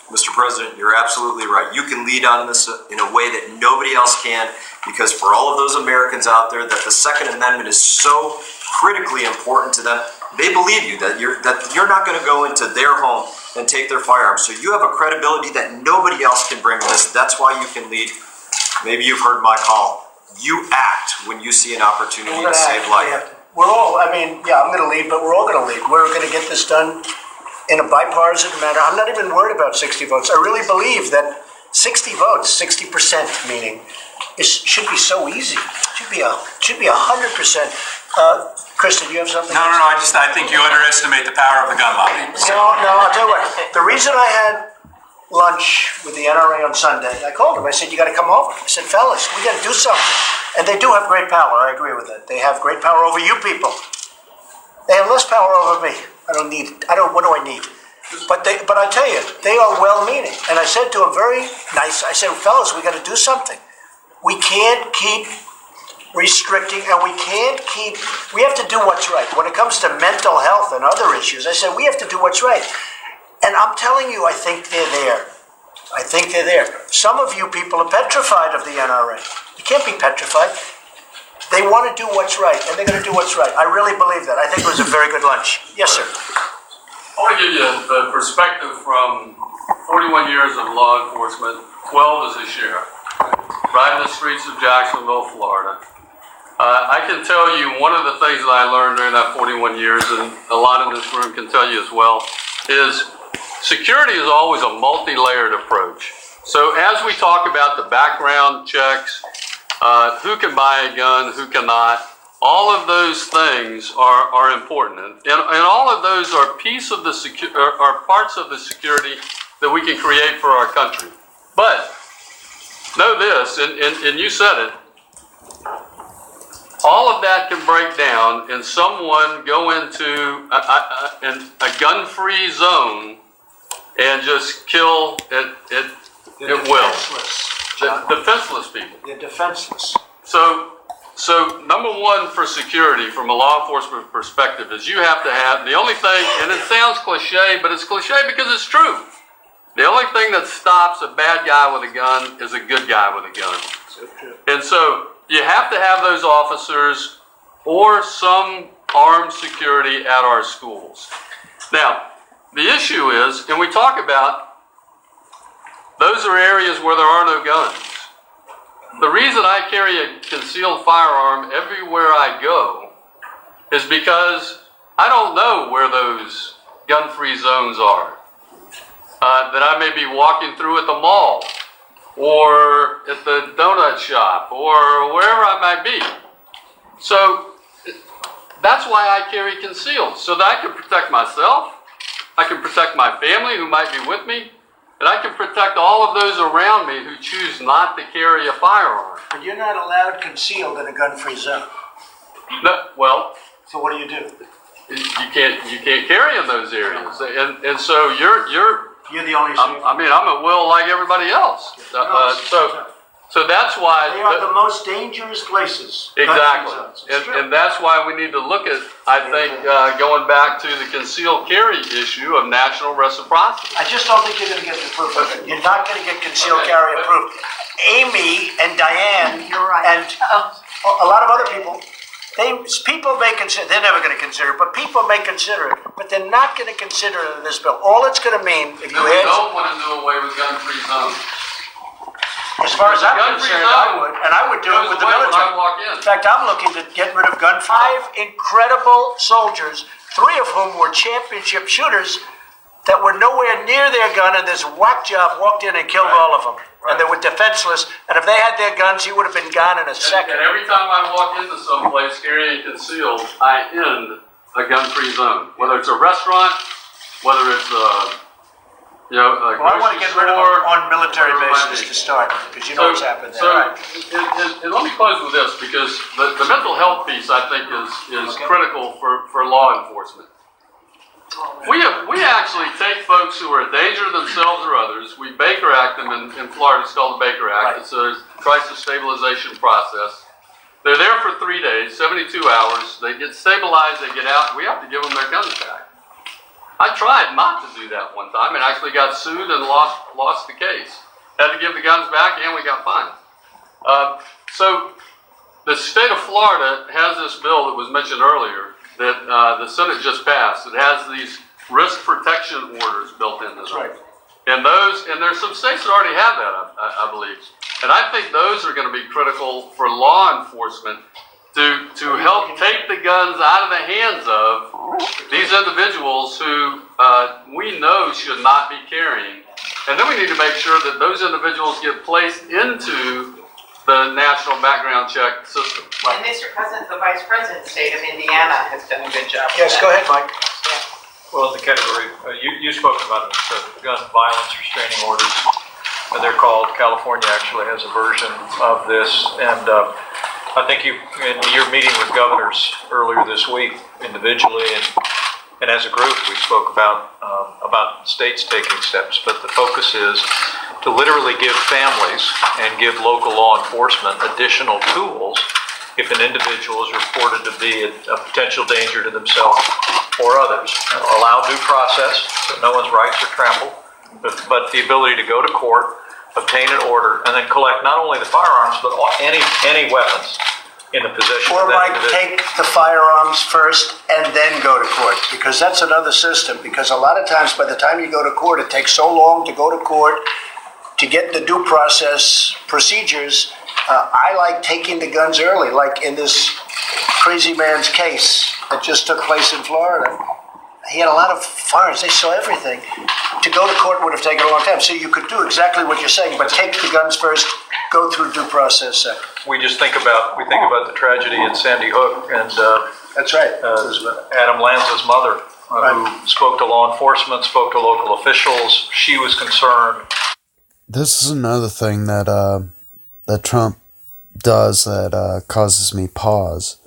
Mr. President, you're absolutely right. You can lead on this in a way that nobody else can, because for all of those Americans out there that the Second Amendment is so critically important to them, they believe you, that you're not going to go into their home and take their firearms. So you have a credibility that nobody else can bring to this. That's why you can lead. Maybe you've heard my call. You act when you see an opportunity to save life. We're all, I'm going to lead, but we're all going to lead. We're going to get this done in a bipartisan manner. I'm not even worried about 60 votes. I really believe that 60 votes, 60% meaning, should be so easy. It should be 100%. Kristen, do you have something? No. I think you underestimate the power of the gun lobby. No, I'll tell you what. The reason I had lunch with the NRA on Sunday, I called them. I said, you got to come over. I said, fellas, we got to do something. And they do have great power. I agree with that. They have great power over you people. They have less power over me. I don't need it. What do I need? But I tell you, they are well-meaning. And I said to them, very nice, I said, fellas, we got to do something. We can't keep restricting, and we have to do what's right. When it comes to mental health and other issues, I said, we have to do what's right. And I'm telling you, I think they're there. Some of you people are petrified of the NRA. You can't be petrified. They want to do what's right, and they're going to do what's right. I really believe that. I think it was a very good lunch. Yes, sir. I want to give you a perspective from 41 years of law enforcement, 12 as a sheriff, riding the streets of Jacksonville, Florida. I can tell you one of the things that I learned during that 41 years, and a lot in this room can tell you as well, is security is always a multi-layered approach. So as we talk about the background checks, who can buy a gun, who cannot, all of those things are important. And all of those are parts of the security that we can create for our country. But know this, and you said it, all of that can break down and someone go into a gun-free zone and just kill at will. Defenseless people. They're defenseless. So number one for security from a law enforcement perspective is you have to have the only thing, and it sounds cliche, but it's cliche because it's true. The only thing that stops a bad guy with a gun is a good guy with a gun. And so you have to have those officers or some armed security at our schools. Now, the issue is, and we talk about, those are areas where there are no guns. The reason I carry a concealed firearm everywhere I go is because I don't know where those gun-free zones are. That I may be walking through at the mall or at the donut shop or wherever I might be. So that's why I carry concealed, so that I can protect myself, I can protect my family who might be with me, and I can protect all of those around me who choose not to carry a firearm. But you're not allowed concealed in a gun-free zone. No, well, so what do you do? You can't carry in those areas, and so you're the only. I'm at will like everybody else. So that's why they are the most dangerous places. Exactly, and that's why we need to look at, I think, going back to the concealed carry issue of national reciprocity. I just don't think you're going to get the proof of it. You're not going to get concealed carry approved. Amy and Diane and a lot of other people. People may consider, they're never going to consider it, but people may consider it, but they're not going to consider it in this bill. All it's going to mean, if you we don't want to do away with gun-free zones. As far as I'm concerned, I would do it with the military. In fact, I'm looking to get rid of gun. 5 incredible soldiers, 3 of whom were championship shooters, that were nowhere near their gun, and this whack job walked in and killed all of them. And they were defenseless, and if they had their guns, he would have been gone in a second. And every time I walk into someplace carrying concealed, I end a gun-free zone. Whether it's a restaurant, whether it's a I want to get rid of them on military bases to start, because you know what's happened there. And let me close with this, because the mental health piece, I think, is critical for law enforcement. We actually take folks who are a danger to themselves or others. We Baker Act them in Florida. It's called the Baker Act. It's a crisis stabilization process. They're there for 3 days, 72 hours. They get stabilized. They get out. We have to give them their guns back. I tried not to do that one time and actually got sued and lost the case. Had to give the guns back and we got fined. So the state of Florida has this bill that was mentioned earlier that the Senate just passed. It has these risk protection orders built in this. Right. And there's some states that already have that, I believe. And I think those are going to be critical for law enforcement to help take the guns out of the hands of these individuals who we know should not be carrying. And then we need to make sure that those individuals get placed into the national background check system. And Mr. President, the Vice President state of Indiana has done a good job. Yes, go ahead, Mike. Well, the category, you spoke about it, the gun violence restraining orders. They're called, California actually has a version of this. And I think in your meeting with governors earlier this week, individually and as a group, we spoke about states taking steps. But the focus is to literally give families and give local law enforcement additional tools if an individual is reported to be a potential danger to themselves or others. Allow due process, so no one's rights are trampled, but the ability to go to court, obtain an order, and then collect not only the firearms, but any weapons in the possession of that individual. Take the firearms first and then go to court, because that's another system. Because a lot of times, by the time you go to court, it takes so long to go to court to get the due process procedures. I like taking the guns early, like in this crazy man's case that just took place in Florida. He had a lot of firearms. They saw everything. To go to court would have taken a long time. So you could do exactly what you're saying, but take the guns first, go through due process second. We think about the tragedy at Sandy Hook, and that's right. Adam Lanza's mother, who spoke to law enforcement, spoke to local officials. She was concerned. This is another thing that Trump does that causes me pause.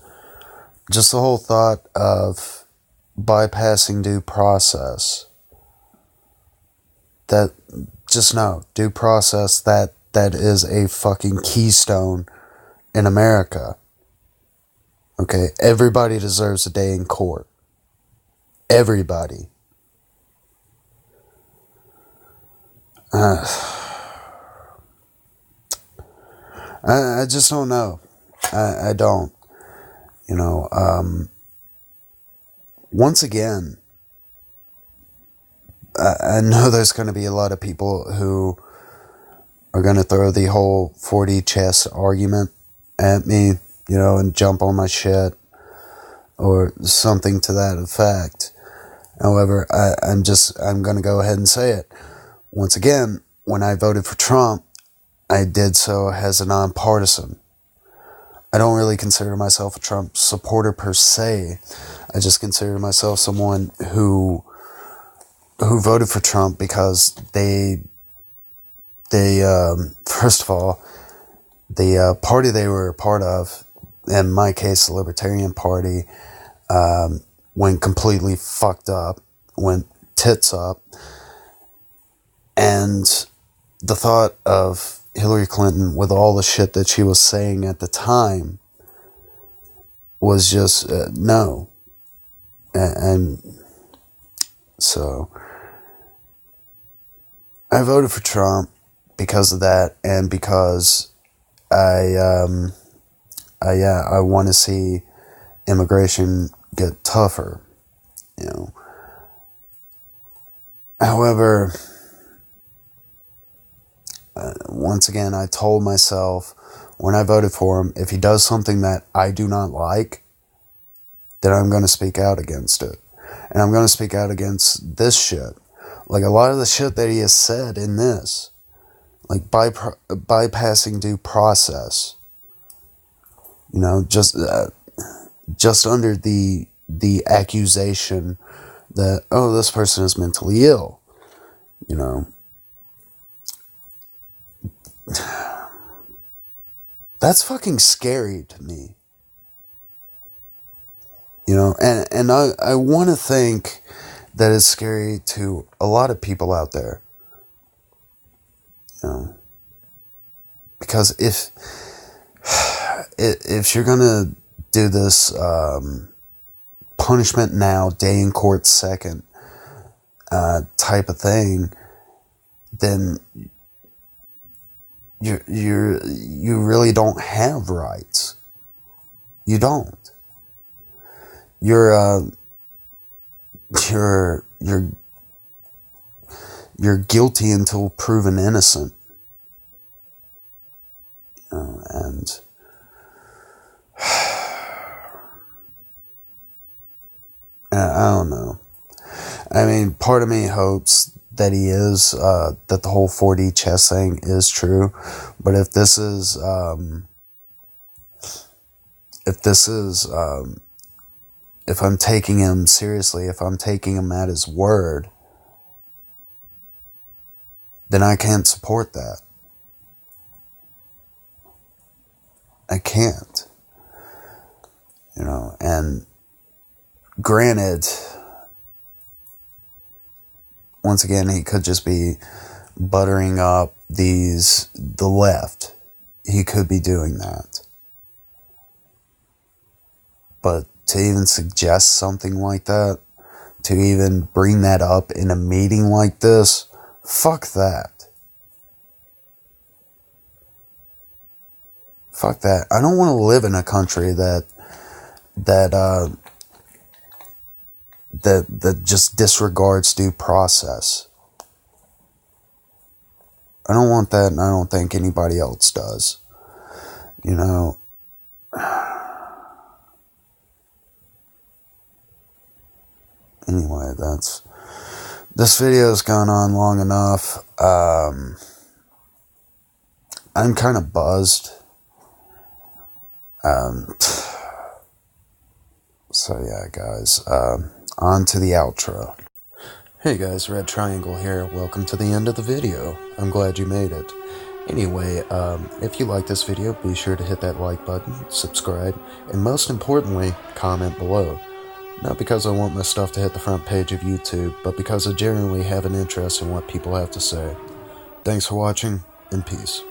Just the whole thought of bypassing due process. That, just know, due process, that is a fucking keystone in America. Okay, everybody deserves a day in court. Everybody. I just don't know. I don't. You know, once again, I know there's going to be a lot of people who are going to throw the whole 4D chess argument at me, you know, and jump on my shit or something to that effect. However, I'm going to go ahead and say it. Once again, when I voted for Trump, I did so as a nonpartisan. I don't really consider myself a Trump supporter per se. I just consider myself someone who voted for Trump because they first of all, the party they were a part of, in my case, the Libertarian Party, went completely fucked up, went tits up, and the thought of Hillary Clinton, with all the shit that she was saying at the time, was just no. And so I voted for Trump because of that, and because I want to see immigration get tougher, you know. However, once again, I told myself when I voted for him, if he does something that I do not like, then I'm going to speak out against it. And I'm going to speak out against this shit. Like a lot of the shit that he has said in this. Like bypassing due process. You know, just under the accusation that, oh, this person is mentally ill. You know. That's fucking scary to me. You know, and I want to think that it's scary to a lot of people out there. You know, because if you're gonna do this punishment now, day in court second type of thing, then you really don't have rights. You don't. You're guilty until proven innocent. And I don't know. I mean, part of me hopes that he is, that the whole 4D chess thing is true. But if this is, if I'm taking him seriously, if I'm taking him at his word, then I can't support that. I can't. You know, and granted, once again, he could just be buttering up the left. He could be doing that. But to even suggest something like that, to even bring that up in a meeting like this, fuck that. Fuck that. I don't want to live in a country that just disregards due process. I don't want that, and I don't think anybody else does. You know. Anyway, this video's gone on long enough. I'm kind of buzzed. So yeah, guys, on to the outro. Hey guys, Red Triangle here. Welcome to the end of the video. I'm glad you made it. Anyway, if you like this video, be sure to hit that like button, subscribe, and most importantly, comment below. Not because I want my stuff to hit the front page of YouTube, but because I genuinely have an interest in what people have to say. Thanks for watching, and peace.